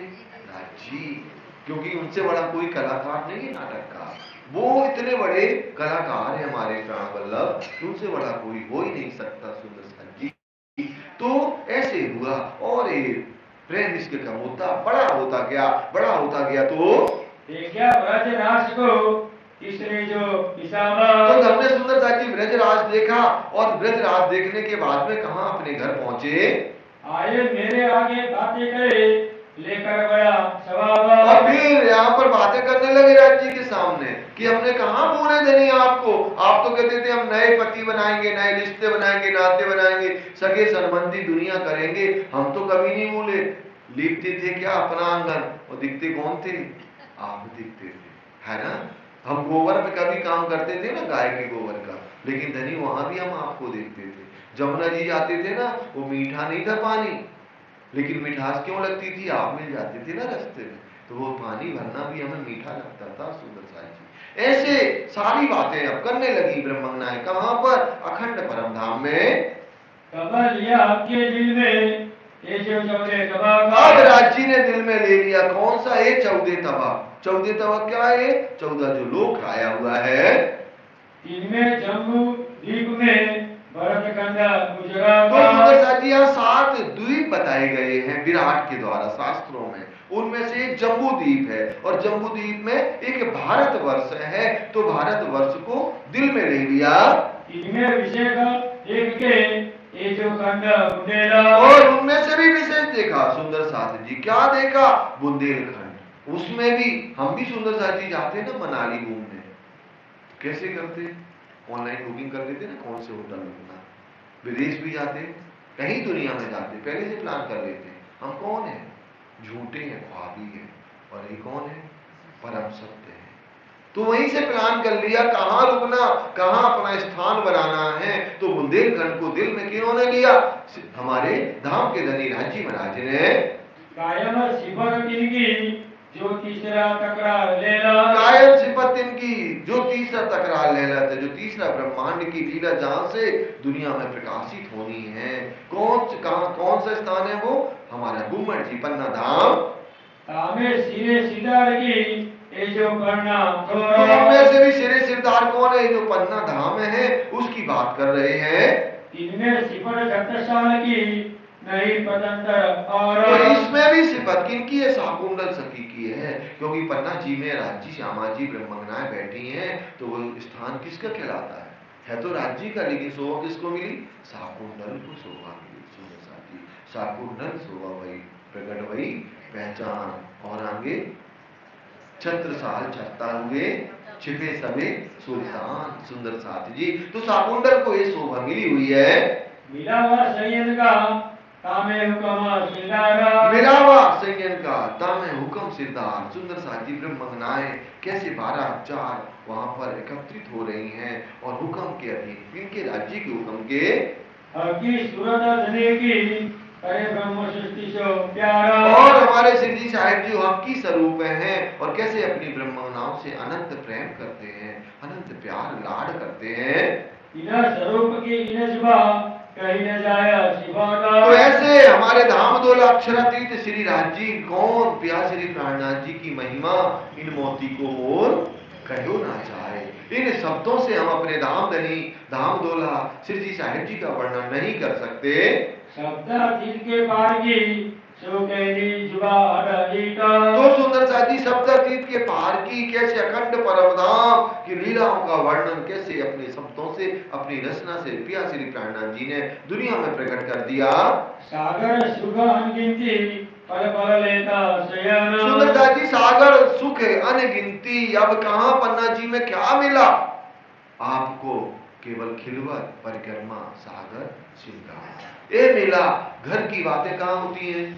A: राजी, क्योंकि उनसे बड़ा कोई कलाकार नहीं है नाटक का। वो इतने बड़े कलाकार है हमारे प्राण वल्लभ, उनसे बड़ा कोई हो ही नहीं सकता। सुंदर जी, तो ऐसे हुआ और प्रेम इसके कम होता बड़ा होता गया, बड़ा होता गया। तो
B: ब्रजराज को तीसरे जो
A: तो हमने सुंदरता जी ब्रजराज देखा और ब्रजराज देखने के बाद में कहा अपने घर पहुंचे,
B: आए मेरे आगे बातें करे लेकर गया सवाबा।
A: और फिर यहाँ पर बातें करने लगे राज जी के सामने कि हमने कहा पूरे धनी आपको, आप तो कहते थे हम नए पति बनाएंगे, नए रिश्ते बनाएंगे, नाते बनाएंगे, सगे संबंधी दुनिया करेंगे। हम तो कभी नहीं बोले। लिखते थे क्या अपना आंगन, और दिखते कौन थे, आप दिखते थे, है ना। हम गोबर पे कभी काम करते थे ना, गाय के गोबर का, लेकिन धनी वहां भी हम आपको देखते थे। जमुना जी जाते थे ना, वो मीठा नहीं था पानी, लेकिन मिठास क्यों लगती थी, आप मिल जाते थे ना रास्ते में, तो वो पानी भरना भी हमें मीठा लगता था। सुंदर साई जी ऐसे सारी बातें अब करने लगी ब्रह्मज्ञाएं। कहां पर, अखंड परम धाम में।
B: आपके दिल में ये जो
A: अब राजी ने दिल में ले लिया कौन सा, ये 14 तवा। 14 तवा क्या है, 14 जो लोक आया हुआ है,
B: इनमें जम्बू द्वीप में भरत खंडा
A: गुजरात। तो 7 द्वीप बताए गए हैं विराट के द्वारा शास्त्रों में, उनमें से एक जम्बू द्वीप है, और जम्बू द्वीप में एक भारत वर्ष है। तो भारत वर्ष को दिल में ले लिया,
B: इनमें विषय का एक के ये जो खंड
A: और उनमें से भी विशेष देखा सुंदर साथ जी। क्या देखा, बुंदेलखंड। उसमें भी हम भी सुंदर साथ जी जाते ना मनाली घूमने, कैसे करते, ऑनलाइन बुकिंग कर देते ना, कौन से होटल रुकना, विदेश भी जाते, कहीं दुनिया में जाते, पहले से प्लान कर लेते। हम कौन है, झूठे हैं, ख्वाबी है, और ये कौन है, परम सत्य है। तो वहीं से प्लान कर लिया कहां रुकना, कहां अपना स्थान बनाना है। तो बुंदेलखंड को दिल में किन्होंने लिया, हमारे धाम के धनी राजी महाराज ने।
B: कायम सिफत इनकी जो तीसरा तकरार लेला,
A: कायम सिफत इनकी जो तीसरा तकरार लेला था, जो तीसरा ब्रह्मांड की लीला जहां से दुनिया में प्रकाशित होनी है। कौन सा स्थान है वो, हमारा गुम्मट जी पन्ना धाम।
B: तामे सिरे सिदार की ये जो पन्ना,
A: तो में से भी सिरे सिरदार कौन है, जो पन्ना धाम है उसकी बात कर रहे हैं।
B: इनमें सिफत छत्रसाल की नहीं पतंदर, और
A: तो इसमें भी सिफत किनकी है, शाकुंडल सखी की है, क्योंकि पन्ना जी में राज्य श्यामा जी ब्रह्मज्ञाएं बैठी हैं। तो वो स्थान किसका कहलाता है तो राज्य का, लेकिन शोभा किसको मिली, शाकुंडल को शोभा मिली। सुनो साथी, शाकुंडल शोभा वही प्रकट वही पहचान, और आगे छत्रसाल छत्ता हुए छिपे सवे सुल्तान। सुंदर साथ जी, तो शाकुंडल को ये शोभा मिली हुई है।
B: मिला हुआ सैयद का तामे हुकमा सिंदारा
A: मिलावा संयन का तामे हुक्म सिद्धार सुंदर साजी ब्रह्म मंगनाएं कैसे 12,000 वहां पर एकत्रित हो रही हैं और हुक्म के अधीन इनके राज्य के हुक्म के
B: की सूरत धने की करे ब्रह्म सृष्टि से प्यारा
A: और हमारे सिद्धि साहिब जी हम की स्वरूप हैं और कैसे अपनी ब्रह्म मंगनाओं से अनंत प्रेम करते हैं अनंत प्यार लाड करते हैं
B: इना स्वरूप की इन शिवा कहीं न जाया शिवा का
A: तो ऐसे हमारे धाम दोला अक्षरातीत श्री राजी कौन प्या श्री प्राणनाथ जी की महिमा इन मोती को और कहो ना चाहे इन शब्दों से हम अपने धाम धनी धाम दोला श्री जी साहिब जी का वर्णन नहीं कर सकते
B: शब्दातीत के पार की सो कहनी जुबा अडहिता
A: तो सुंदर साथी शब्दातीत के पार की कैसे अखंड परमधाम की लीलाओं का वर्णन कैसे अपने शब्दों से अपनी रचना से पिया श्री प्राणनाथ जी ने दुनिया में प्रकट कर दिया
B: सागर सुख अनगिनती पल पल लेता शयन
A: सुंदर साथी सागर सुख अनगिनती अब कहां पन्ना जी में क्या मिला आपको केवल खिलवत परिक्रमा सागर श्रृंगार ये मिला घर की बातें कहां होती हैं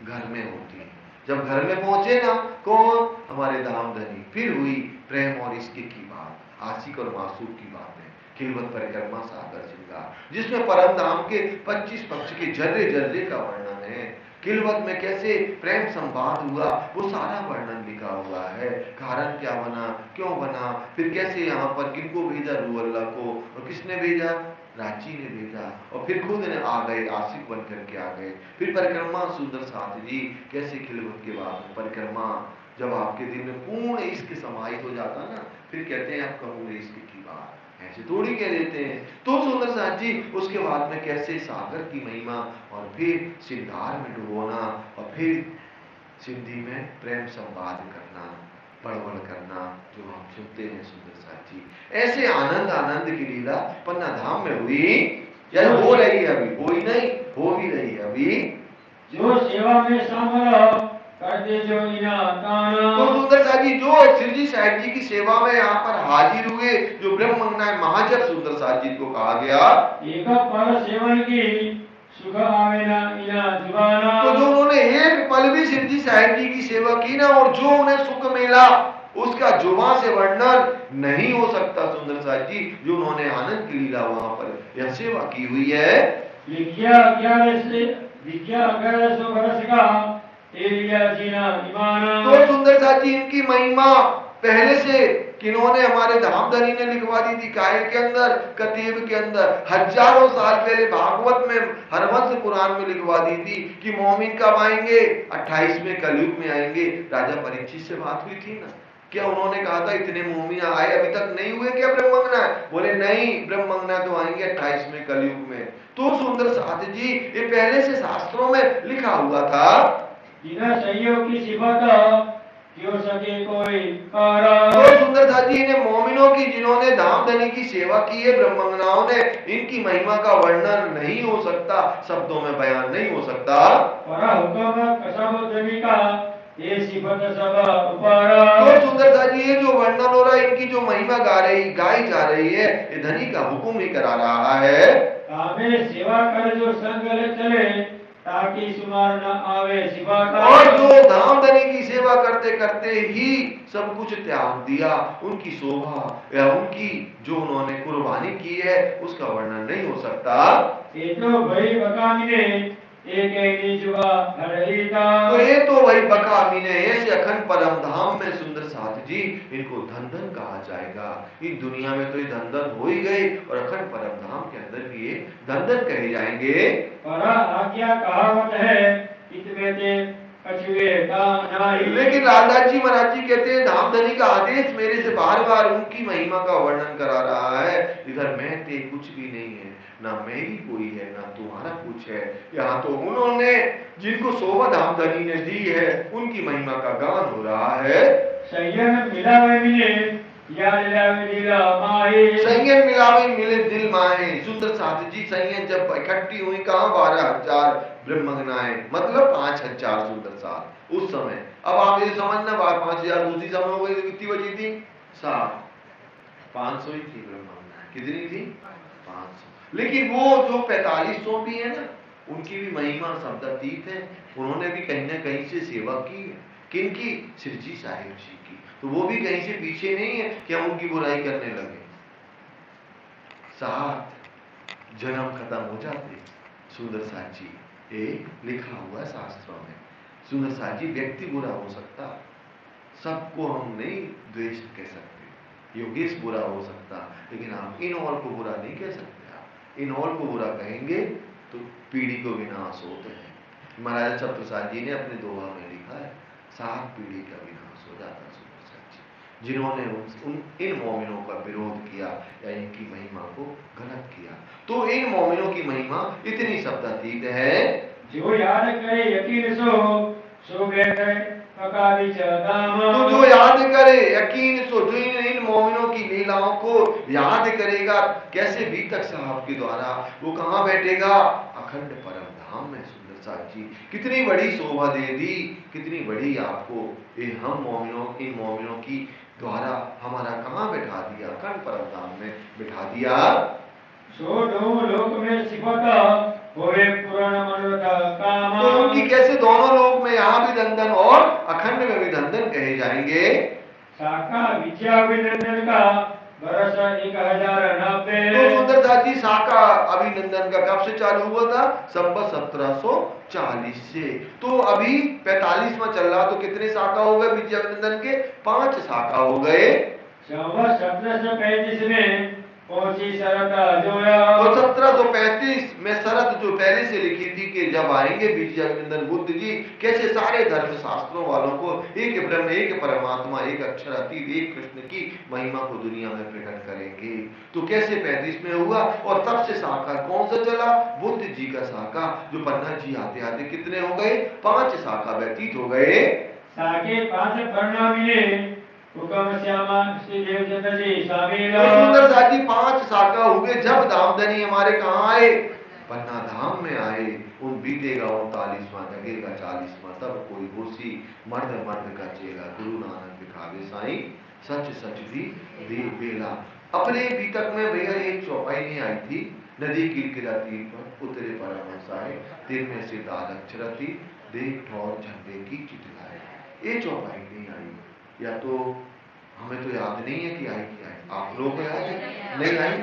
A: घर में होती है जब घर में पहुंचे ना कौन हमारे धाम धनी फिर हुई प्रेम और इश्क की बात आशिक और मासूक की बात है खिलवत परिक्रमा सागर श्रृंगार जिसमें परम धाम के 25 पक्ष के जर्रे जर्रे का वर्णन है खिलवत में कैसे प्रेम संवाद हुआ वो सारा वर्णन लिखा हुआ है कारण क्या बना क्यों बना फिर कैसे यहाँ पर किनको भेजा रू अल्लाह को और किसने भेजा रांची ने भेजा और फिर खुद ने आ गए आशिक बन करके आ गए फिर परिक्रमा सुंदर साथ जी कैसे खिलवत के बाद परिक्रमा जब आपके दिल में पूर्ण इश्क समाहित हो जाता ना फिर कहते हैं आप कहूंगे इश्क की बात ऐसे थोड़ी कह देते हैं तो सुंदर साथ जी उसके बाद में कैसे सागर की महिमा और फिर सिंगार में डुबोना और फिर सिंधी में प्रेम संवाद करना बड़बड़ करना जो हम सुनते हैं सुंदर साथ जी ऐसे आनंद आनंद की लीला पन्ना धाम में हुई या हो रही है अभी हो ही नहीं हो भी रही है अभी
B: जो सेवा में शामिल करते जो इना ताना
A: तो सुंदर साथ जी जो श्री साहिब जी की सेवा में यहाँ पर हाजिर हुए जो ब्रह्म मंगनाय महाजन सुंदर साथ जी को कहा गया
B: एक पर सेवन की सुख आवेना इना जुबाना
A: तो जो उन्होंने एक पल भी सिद्धि साहिब जी की सेवा की ना और जो उन्हें सुख मिला उसका जुबान से वर्णन नहीं हो सकता सुंदर साथ जी जो उन्होंने आनंद की लीला वहां पर यह सेवा की हुई है
B: लिखिया 11 सौ बरस का एलिया जीना ईमाना
A: तो सुंदर साथ जी इनकी महिमा पहले से किन्होंने हमारे धामधनी ने लिखवा दी थी कायल के अंदर कतीब के अंदर हजारों साल पहले भागवत में हरवंश कुरान में लिखवा दी थी कि मोमिन कब आएंगे 28वें कलयुग में आएंगे राजा परीक्षित से बात हुई थी ना क्या उन्होंने कहा था इतने मोमिन आए अभी तक नहीं हुए क्या ब्रह्म मंगना बोले नहीं ब्रह्म मंगना तो आएंगे 28वें कलयुग में तो सुंदर साथ जी ये पहले से शास्त्रों में लिखा हुआ था
B: बिना सहयोग की सिफत क्यों सके कोई कारा
A: तो सुंदर साथ जी ने मोमिनों की जिन्होंने धामधनी की सेवा की है ब्रह्मंगनाओं ने इनकी महिमा का वर्णन नहीं हो सकता शब्दों में बयान नहीं हो सकता
B: परा हुक्म कसम जमी का ये सिफत सब उपारा
A: तो सुंदर साथ जी ये जो वर्णन हो रहा है इनकी जो महिमा गाई जा रही है ये धनी का हुक्म ही करा रहा है
B: कामे सेवा कर जो संग ले चले ताकि सुमार न आवे शिवा का
A: और जो धामधनी की सेवा करते करते ही सब कुछ त्याग दिया उनकी शोभा या उनकी जो उन्होंने कुर्बानी की है उसका वर्णन नहीं हो सकता
B: ये तो भाई बकामिने एक ही जुआ हरहिता
A: तो ये तो वही बकामिने ऐसे अखंड परम धाम में सुंदर साथ जी इनको धन धन कहा जाएगा इस दुनिया में तो ये धन धन हो ही गए और अखंड परम धाम के अंदर भी ये धन धन कहे जाएंगे
B: परा आज्ञा कहावत है इतने ते कछुए का नाई
A: लेकिन लालदास जी महाराज जी कहते हैं धामधनी का आदेश मेरे से बार बार उनकी महिमा का वर्णन करा रहा है इधर मैं ते कुछ भी नहीं है ना मेरी कोई है ना तुम्हारा कुछ है यहाँ तो उन्होंने जिनको शोभा धामधनी ने दी है उनकी महिमा का गान हो रहा है
B: संयम मिलावे मिले या लीला माहे
A: संयम मिलावे मिले दिल माहे सुंदर साथ जी संयम जब इकट्ठी हुई कहाँ 12,000 ब्रह्मंगनाएं मतलब 5,000 सुंदर साथ उस समय अब आप ये समझना 5,000 दूसरी समय हो गई कितनी बची थी 7 500 ही थी ब्रह्मंगनाएं कितनी थी 500 लेकिन वो जो 4500 भी है ना उनकी भी महिमा शब्दातीत है। उन्होंने भी कहीं ना कहीं से सेवा की है। किनकी? श्री जी साहिब जी की। तो वो भी कहीं से पीछे नहीं है कि हम उनकी बुराई करने लगे। 7 जन्म खत्म हो जाते सुंदर साथ जी, ये लिखा हुआ है शास्त्रों में। सुंदर साथ जी व्यक्ति बुरा हो सकता, सबको हम नहीं द्वेष कह सकते। योगेश बुरा हो सकता, लेकिन आप इन और को बुरा नहीं कह सकते। आप इन और को बुरा कहेंगे तो पीढ़ी को विनाश होते हैं। महाराजा छत्रसाल जी ने अपने दोहा में लिखा है, 7 पीढ़ी का विनाश हो जाता सुंदर साथ जी, जिन्होंने इन मोमिनों का विरोध किया या इनकी महिमा को गलत किया। तो इन मोमिनों की महिमा इतनी शब्दातीत है,
B: जो याद करे यकीन सो बेहतर
A: तो जो याद करे यकीन सो, जो इन मोमिनों की लीलाओं को याद करेगा, कैसे बीतक साहब के द्वारा वो कहाँ बैठेगा? अखंड परम धाम में। सुंदर साथ जी कितनी बड़ी शोभा दे दी, कितनी बड़ी आपको हम मोमिनों, इन मोमिनों की द्वारा हमारा कहाँ बैठा दिया? अखंड परम धाम में बैठा दिया।
B: सो लोक में सिफता होवे पुराण मनोरथ कामा।
A: तो उनकी कैसे दोनों लोग में, यहाँ भी दंदन और अखंड में भी दंदन कहे जाएंगे।
B: शाखा विद्या अभिनंदन का वर्ष 1090।
A: तो सुंदर दास जी शाखा अभिनंदन का कब से चालू हुआ था? संवत 1740 से। तो अभी 45वां चल रहा, तो कितने शाखा हो गए विद्या अभिनंदन के? 5 शाखा हो गए।
B: संवत 1735 में पहुंची शरत जोया।
A: तो 1735 में शरत जो पहले से लिखी थी कि जब आएंगे विजयानंदन बुद्ध जी, कैसे सारे धर्म शास्त्रों वालों को एक ब्रह्म, एक परमात्मा, एक अक्षरातीत, एक कृष्ण की महिमा को दुनिया में प्रकट करेंगे। तो कैसे 35 में हुआ, और तब से शाखा कौन सा चला? बुद्ध जी का शाखा, जो पन्ना जी आते आते कितने हो गए? 5 शाखा व्यतीत हो गए।
B: साके 5 पन्ना मिले, हुक्म श्यामा श्री देवचंद्र जी शामिल।
A: सुंदर साथ जी 5 शाखा हुए जब धामधनी हमारे कहाँ आए? पन्ना धाम में आए। उन बीतेगा 39वां, लगेगा 40वां, तब कोई होशी मर्द मर्द का चेला, गुरु नानक दिखावे साईं सच सच भी दे बेला। अपने बीतक में भैया एक चौपाई नहीं आई थी, नदी किलकिला तीर पर उतरे परमहंस आए, तीर में से दाल अक्षरती देख ठौर झंडे की चितलाए। ये चौपाई नहीं आई, या तो हमें तो याद नहीं है कि आई क्या है। आप लोगों को याद है? नहीं आई,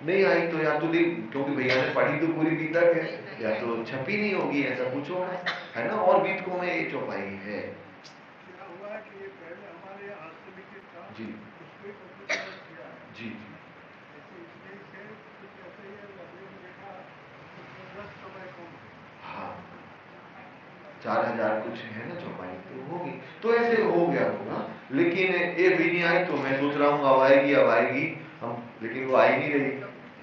A: नहीं आई तो या तो क्योंकि भैया ने पढ़ी तो पूरी बीतक है, या तो छपी नहीं होगी, ऐसा कुछ होगा, है ना। और बीतकों में ये चौपाई है जी जी। हाँ 4000 कुछ है ना चौपाई, तो होगी, तो ऐसे हो गया होगा। लेकिन ये भी नहीं आई, तो मैं सोच रहा हूँ अब आएगी अब आएगी हम, लेकिन वो आई नहीं रही।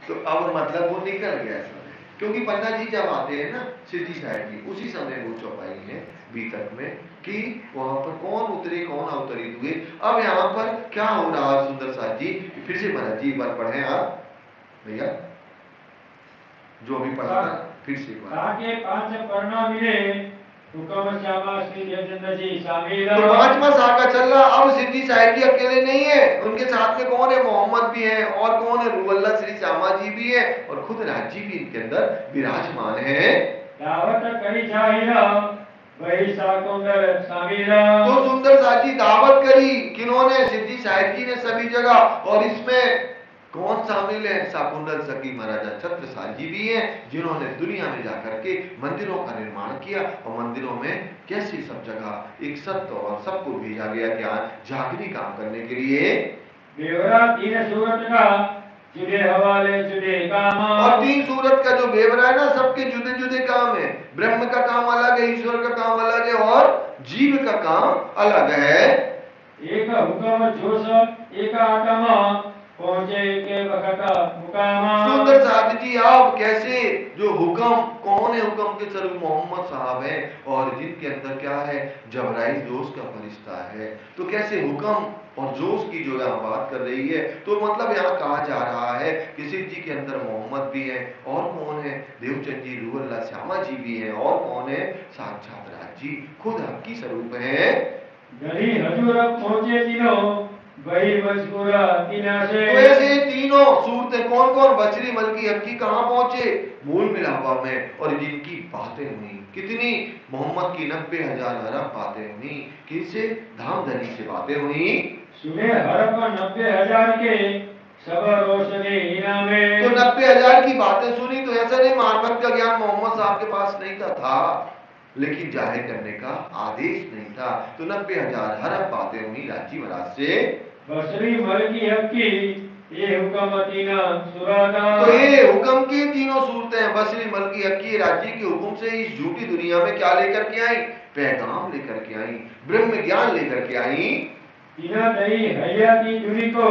A: तो अब मतलब वो निकल गया समय, क्योंकि पन्ना जी जब आते हैं ना सिद्धि साहिब जी, उसी समय वो चौपाई है बीतक में कि वहां पर कौन उतरे कौन अवतरित हुए। अब यहाँ पर क्या हो रहा है सुंदर साथ जी? फिर से महाराज जी एक बार पढ़े आप भैया, जो भी पढ़ा था फिर से एक बार।
B: 5 पन्ना मिले, हुक्म श्यामा श्री देवचंद्र जी शामिल।
A: तो 5वां शाखा चल रहा। अब सिद्धि साहिब जी अकेले नहीं है, उनके साथ में कौन है? मोहम्मद भी है, और कौन है? रूहल्ला श्री श्यामा जी भी है, और खुद राज जी भी इनके अंदर विराजमान है।
B: दावत करी जाहिरा वही शाकुंदर शामिल।
A: तो सुंदर साथ जी दावत करी किन्होंने? सिद्धि साहिब जी ने सभी जगह, और इसमें कौन शामिल है? शाकुंडल सखी महाराजा छत्रसाल जी भी हैं, जिन्होंने दुनिया में जाकर के मंदिरों का निर्माण किया, और मंदिरों में कैसे सब जगह एक सत्य और सबको भेजा गया क्या जागरी काम करने के लिए।
B: बेवरा 3 सूरत का जुदे हवाले जुदे काम।
A: और 3 सूरत का जो बेवरा है ना, सबके जुदे जुदे काम है। ब्रह्म का काम अलग है, ईश्वर का काम अलग है, और जीव का काम अलग है।
B: एक हुक्म जोश एक आत्मा पहुंचे के वक्त मुकामा।
A: सुंदर साहब जी आप कैसे, जो हुक्म कौन है? हुक्म के स्वरूप मोहम्मद साहब है, और जिनके अंदर क्या है? जबराइल जोश का फरिश्ता है। तो कैसे हुक्म और जोश की जो यहाँ बात कर रही है, तो मतलब यहाँ कहा जा रहा है कि शिव जी के अंदर मोहम्मद भी है, और कौन है? देवचंद जी, रूहल्ला श्यामा जी भी है, और कौन है? साक्षात राज जी खुद आपकी स्वरूप है।
B: गली हजूर पहुंचे तीनों वही मजबूरा तीना से।
A: तो ऐसे तीनों सूरतें कौन कौन, बछरी मलकी हक्की कहां पहुंचे? मूल मिलापा में। और जिनकी बातें हुई कितनी, मोहम्मद की 90,000 अरब बातें हुई। किनसे? धामधनी से बातें हुई।
B: सुने हरफ 90,000 के सब रोशनी इनामे।
A: तो 90,000 की बातें सुनी तो ऐसा नहीं मार्फत का ज्ञान मोहम्मद साहब के पास नहीं था, लेकिन जाहिर करने का आदेश नहीं था। तो 90,000 हरफ बातें हुई राजी महाराज से।
B: बसरी मलकी हक्की ये हुक्म तीना सुरादा।
A: तो ये हुक्म की तीनों सूरतें हैं, बसरी मलकी हक्की राजी के हुक्म से इस झूठी दुनिया में क्या लेकर के आई? पैगाम लेकर के आई, ब्रह्म ज्ञान लेकर के आई।
B: तीना दई हयाती दुनी को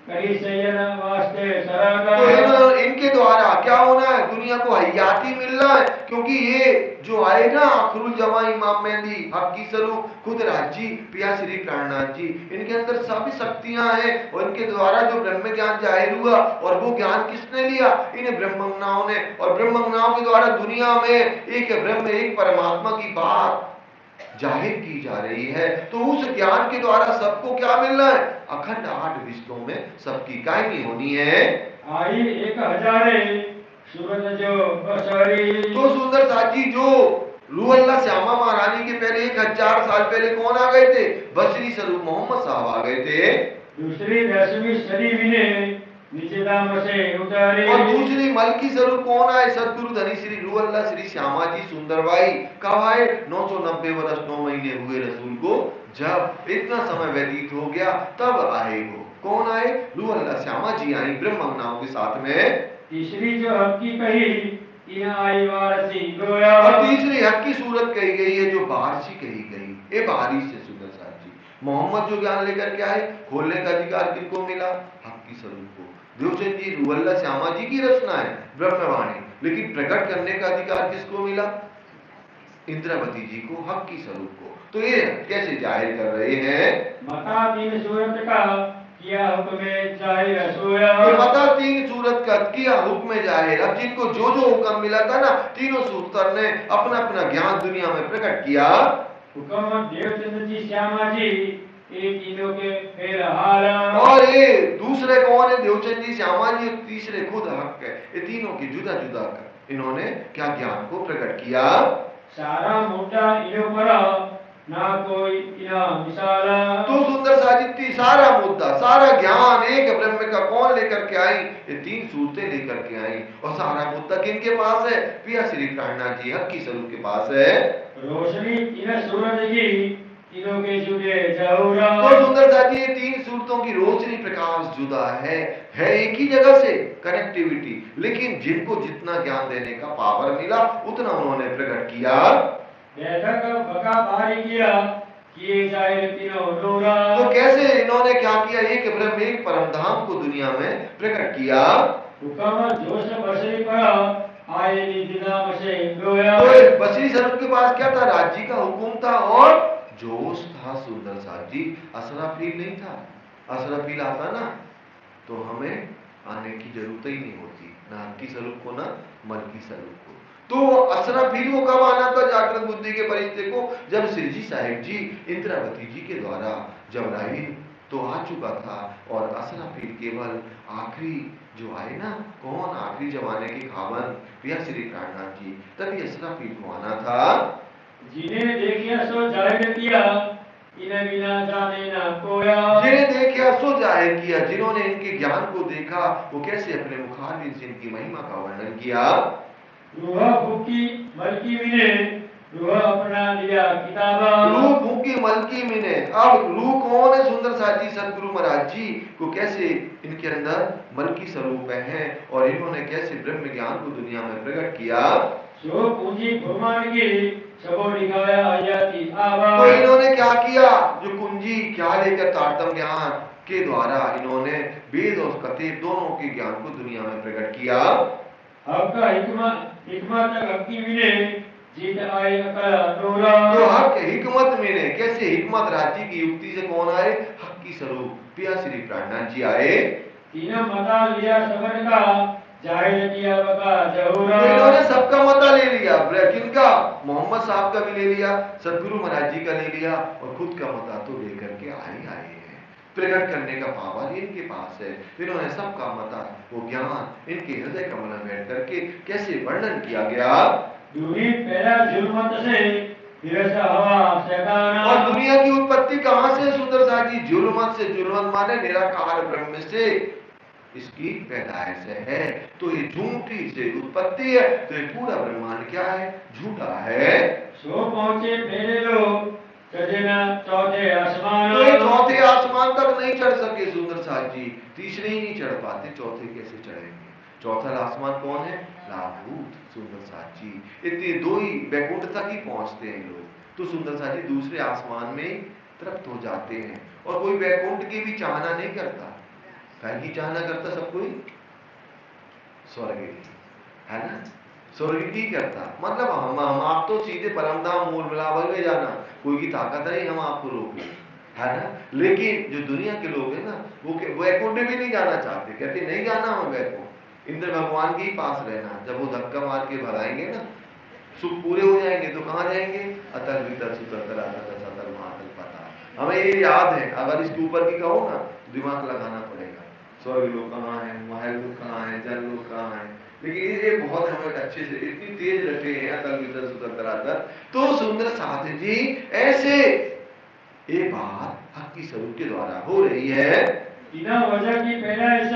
B: करी सैयदा वास्ते सरागा।
A: तो इनके द्वारा क्या होना है? दुनिया को हयाती मिलना है, क्योंकि ये जो आए ना आखिरुल जमा इमाम मेहदी हक्की सरूप खुद राजी पिया श्री प्राणनाथ जी, इनके अंदर सभी शक्तियां हैं और इनके द्वारा जो ब्रह्म ज्ञान जाहिर हुआ, और वो ज्ञान किसने लिया? इन्हें ब्रह्मज्ञाओं ने। और ब्रह्मज्ञाओं के द्वारा दुनिया में एक ब्रह्म एक परमात्मा की बात जाहिर की जा रही है। तो उस ज्ञान के द्वारा सबको क्या मिलना है? अखंड 8 विश्वों में सबकी कायमी होनी है।
B: आई 1,000 सूरत जो बसरी।
A: तो सुंदर साथ जी, जो रूह अल्लाह श्यामा महारानी के पहले 1,000 साल पहले कौन आ गए थे? बसरी स्वरूप मोहम्मद साहब आ गए थे।
B: दूसरी 10वीं सदी में नीचे दाम से उतारे।
A: और दूसरी मलकी स्वरूप कौन आए? सदगुरु धनी श्री रूह अल्लाह श्री श्यामा जी सुंदर भाई। कब आए? 990 वर्ष 9 महीने हुए रसूल को, जब इतना समय व्यतीत हो गया तब आए वो। कौन आए? रूह अल्लाह श्यामा जी आई ब्रह्मज्ञाओं के साथ में।
B: तीसरी जो हक्की कही तीन आई वारसी गोया।
A: और तीसरी हक की सूरत कही गई है जो बारसी कही गई। ये बारिश से सुंदर साथ जी, मोहम्मद जो ज्ञान लेकर के आए, खोलने का अधिकार किनको मिला? हक की स्वरूप को। देवचंद जी रूह अल्लाह श्यामा जी की रचना है ब्रह्मवाणी, लेकिन प्रकट करने का अधिकार किसको मिला? इंद्रावती जी को, हक की स्वरूप को। तो ये कैसे जाहिर कर रहे हैं?
B: मता तीन सूरत का किया हुक्म जाहिर सोया।
A: ये बता तीन सूरत का किया हुक्म जाहिर। अब जिनको जो जो हुक्म मिला था ना, तीनों सूरत ने अपना अपना ज्ञान दुनिया में प्रकट किया।
B: हुक्म देवचंद जी श्यामा जी ये तीनों के फिर हाल।
A: और ये दूसरे कौन है? देवचंद जी श्यामा जी, तीसरे खुद हक है। ये तीनों की जुदा जुदा कर इन्होंने क्या ज्ञान को प्रकट किया।
B: सारा मोटा इनो पर ना कोई इना मिसाल।
A: तो सुंदर साजिद सारा मुद्दा सारा ज्ञान एक ब्रह्म का कौन लेकर के आई? ये तीन सूरतें लेकर के आई। और सारा मुद्दा किनके पास है? पिया श्री प्राणनाथ जी हक की स्वरूप के पास है।
B: रोशनी इन सूरज की तीनों के जुड़े जहुरा।
A: तो सुंदर साथी, ये तीन सूरतों की रोशनी प्रकाश जुदा है एक ही जगह से कनेक्टिविटी, लेकिन जिनको जितना ज्ञान देने का पावर मिला उतना उन्होंने प्रकट किया।
B: बैठक बका भारी किया किए जाए तीनों नूरा।
A: तो कैसे इन्होंने क्या किया? एक ब्रह्म एक परम धाम को दुनिया में प्रकट किया।
B: हुक्म जोश बसरी पड़ा आए निदाम से गोया।
A: तो बसरी स्वरूप के पास क्या था? राज्य का हुक्म था और जोश था। सुंदर साथ जी, असराफील नहीं था। असराफील आता ना तो हमें आने की जरूरत ही नहीं होती, ना हक्की स्वरूप को ना मलकी स्वरूप को। तो असराफील को कब आना था? जागृत बुद्धि के परिचय को, जब सिरजी साहिब जी इंद्रावती जी के द्वारा जबराइल तो आ चुका था, और असराफील केवल आखिरी जो आए ना, कौन? आखिरी जमाने के खावन पिया श्री प्राणनाथ जी, तभी असराफील को आना था।
B: जिन्हें देखिया सो जाहिर किया इन्हें बिना जाने ना कोया।
A: जिन्हें देखिया सो जाहिर किया, जिन्होंने इनके ज्ञान को देखा वो कैसे अपने मुखारबिन से इनकी महिमा का वर्णन किया।
B: रूह भूखी मलकी मिने रूह अपना लिया किताबा।
A: रूह भूखी मलकी मिने। अब रूह कौन है? सुंदर साथी सदगुरु महाराज जी को कैसे इनके अंदर मलकी स्वरूप है, और इन्होंने कैसे ब्रह्म ज्ञान को दुनिया में प्रकट किया।
B: सो पूंजी भगवान की सबो दिखाया आयाती आवा।
A: तो इन्होंने क्या किया? जो कुंजी क्या लेकर तारतम ज्ञान के द्वारा इन्होंने वेद और कथेब दोनों के ज्ञान को दुनिया में प्रकट किया।
B: आपका हिकमत हक्की मिने जीत आए अकल नूरा।
A: तो हक हिकमत मिले, कैसे? हिकमत राज्य की युक्ति से कौन आए? हक की स्वरूप पिया श्री प्राणनाथ जी आए।
B: तीनों मता लिया सबन का जाहिर किया बका जहुरा।
A: तो इन्होंने सबका मता ले लिया। किनका? मोहम्मद साहब का भी ले लिया, सदगुरु महाराज जी का ले लिया, और खुद का मता तो लेकर के आए हैं। प्रकट करने का पावर इनके पास है। इन्होंने सबका मता वो ज्ञान इनके हृदय कमल में बैठ करके कैसे वर्णन किया गया।
B: दूरी पहला जुल्मत से फिरसा हवा सकाना।
A: और दुनिया की उत्पत्ति कहां से सुंदर साथ जी? जुल्मत से। जुल्मत माने निराकार ब्रह्म से इसकी पैदाइश है। तो ये झूठी से उत्पत्ति है, तो ये पूरा ब्रह्मांड क्या है? झूठा है।
B: सो पहुंचे पहले लोग सजना चौथे आसमान।
A: तो ये चौथे आसमान तक नहीं चढ़ सके सुंदर साथ जी, तीसरे ही नहीं चढ़ पाते, चौथे कैसे चढ़ेंगे? चौथा आसमान कौन है? लाहूत सुंदर साथ जी। इतने दो ही वैकुंठ तक ही पहुंचते हैं लोग, तो सुंदर साथ जी दूसरे आसमान में तृप्त हो जाते हैं। और कोई वैकुंठ की भी चाहना नहीं करता, कहीं की चाहना करता सब कोई स्वर्ग की, है ना? स्वर्ग की करता, मतलब हम आप तो सीधे परमधाम मूल मिलावल में जाना, कोई की ताकत नहीं हम आपको रोके, है ना? लेकिन जो दुनिया के लोग हैं ना, वो वैकुंठ भी नहीं जाना चाहते, कहते नहीं जाना हम वैकुंठ, इंद्र भगवान के ही पास रहना। जब वो धक्का मार के भगाएंगे ना, सुख पूरे हो जाएंगे, तो कहाँ जाएंगे? अतल भीतर सुतर सतल महातल पता। हमें ये याद है, अगर इसके ऊपर की कहो ना, दिमाग लगाना पड़ेगा, स्वर्ग लोग कहाँ है, महल लोग कहाँ है, जल लोग कहाँ है। लेकिन ये बहुत हमें अच्छे से इतनी तेज रखे हैं अतल भीतर सुतर तरातर। तो सुंदर साथ जी ऐसे ये बात हक की स्वरूप के द्वारा हो रही है।
B: बिना वजह की पैदाइश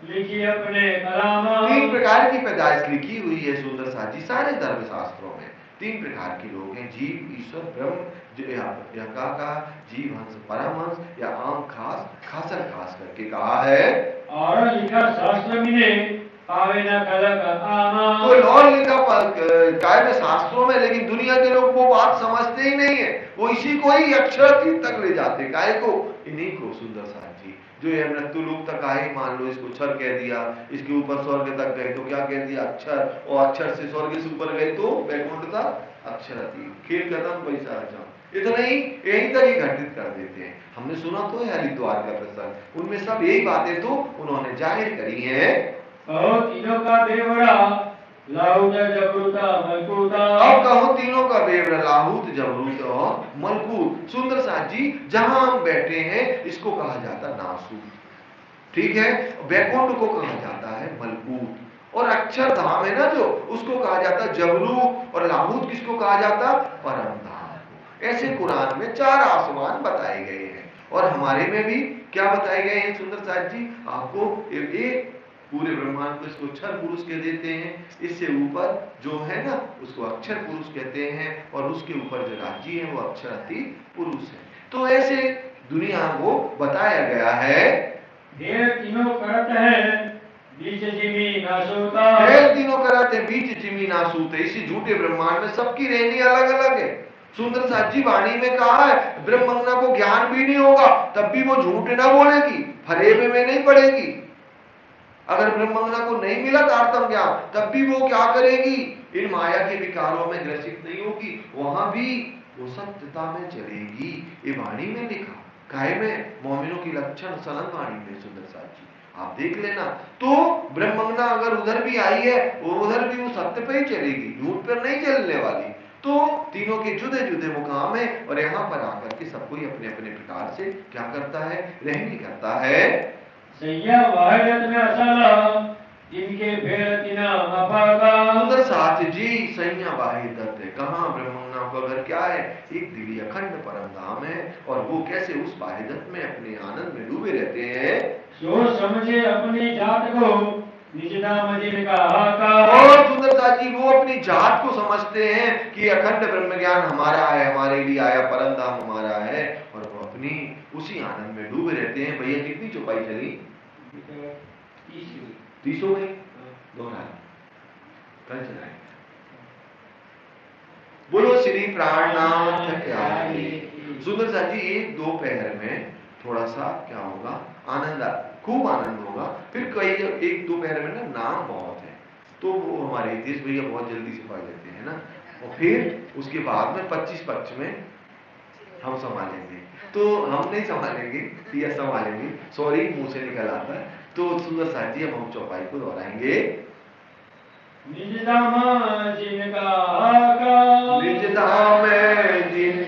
B: लिखी अपने कलाम।
A: 3 प्रकार की पैदाइश लिखी हुई है सुंदर साथ जी सारे धर्मशास्त्रों में। 3 प्रकार के लोग हैं, जीव, ईश्वर, ब्रह्म। या का जीव हंस परमहंस या आम खास खासर खास करके कहा है।
B: और लिखा शास्त्र में ने पावे न कलक आमा।
A: कोई और लिखा काय में शास्त्रों में, लेकिन दुनिया के लोग वो बात समझते ही नहीं है, वो इसी को ही अक्षर तक ले जाते। काय को? इन्हीं को सुंदर साथ जी, जो ये मृत्यु लोक तक आए, मान लो इसको क्षर कह दिया, इसके ऊपर स्वर्ग तक गए तो क्या कह दिया? अक्षर। और अक्षर से स्वर्ग से ऊपर गए तो वैकुंठ का अक्षर थी, खेल खत्म, पैसा अच्छा। इतना ही यही तक ही घटित कर देते हैं। हमने सुना तो है हरिद्वार का प्रसंग, उनमें सब यही बातें तो उन्होंने जाहिर करी है।
B: तीनों का बेवड़ा लाहूत जबरूता मलकूता।
A: अब कहो तीनों का बेवड़ा लाहूत जबरूत और मलकूत। सुंदर साथ जी जहां हम बैठे हैं इसको कहा जाता नासूत, ठीक है? वैकुंठ को कहा जाता है मलकूत, और अक्षर धाम है ना जो, उसको कहा जाता जबरूत, और लाहूत किसको कहा जाता? परम धाम। ऐसे कुरान में 4 आसमान बताए गए हैं, और हमारे में भी क्या बताए गए हैं सुंदर साथ जी? आपको एक पूरे ब्रह्मांड को इसको अक्षर पुरुष कह देते हैं, इससे ऊपर जो है ना उसको अक्षर पुरुष कहते हैं, और उसके ऊपर जो राज्य है वो अक्षरातीत पुरुष है। तो ऐसे दुनिया को बताया गया है।
B: ढेर तीनों करत है बीच जिमी नासूता।
A: ढेर तीनों करत है बीच जिमी नासूते। इसी झूठे ब्रह्मांड में सबकी रहनी अलग अलग है। सुंदर साथ जी वाणी में कहा है ब्रह्मंगना को ज्ञान भी नहीं होगा तब भी वो झूठ ना बोलेगी, फरेबे में नहीं पड़ेगी। अगर ब्रह्मंगना को नहीं मिला तारतम ज्ञान तब भी वो क्या करेगी? इन माया के विकारों में ग्रसित नहीं होगी, वहां भी वो सत्यता में चलेगी। ये वाणी में लिखा, काय में? मोमिनों की लक्षण सनद वाणी में सुंदर साथ जी आप देख लेना। तो ब्रह्मंगना अगर उधर भी आई है वो उधर भी वो सत्य पे ही चलेगी, झूठ पर नहीं चलने वाली। तो तीनों के जुदे जुदे मुकाम है, और यहाँ पर आकर के सब कोई अपने अपने प्रकार से क्या करता है? रहनी करता है।
B: सैया वाहिदत में असाला जिनके भेड़ तिना मफाका।
A: सुंदर साथ जी सैया वाहिदत है, कहाँ? ब्रह्मंगना को अगर क्या है? एक दिव्य अखंड परम धाम है, और वो कैसे उस वाहिदत में अपने आनंद में डूबे रहते हैं।
B: सोच समझे अपनी जात को निज नाम जिनका हाका।
A: और सुंदर साथ जी वो अपनी जात को समझते हैं कि अखंड ब्रह्म ज्ञान हमारा है, हमारे लिए आया, परम धाम हमारा है, और वो अपनी उसी आनंद में डूबे रहते हैं। भैया कितनी चौपाई चली? 30 हो गई, दोहरा कल चलाएंगे। बोलो श्री प्राणनाथ प्यारे। सुंदर साथ जी 1-2 में थोड़ा सा क्या होगा? आनंद, खूब आनंद होगा। फिर कई 1-2 में ना नाम बहुत है, तो वो हमारे हितेश भैया बहुत जल्दी से पढ़ लेते हैं ना, और फिर उसके बाद में 25 पक्ष में हम संभालेंगे। तो हम नहीं संभालेंगे या संभालेंगे, सॉरी मुंह से निकल आता है। तो सुंदर साथ जी अब हम चौपाई को दोहराएंगे।
B: निज धाम जिनका हाका।
A: निज धाम जिन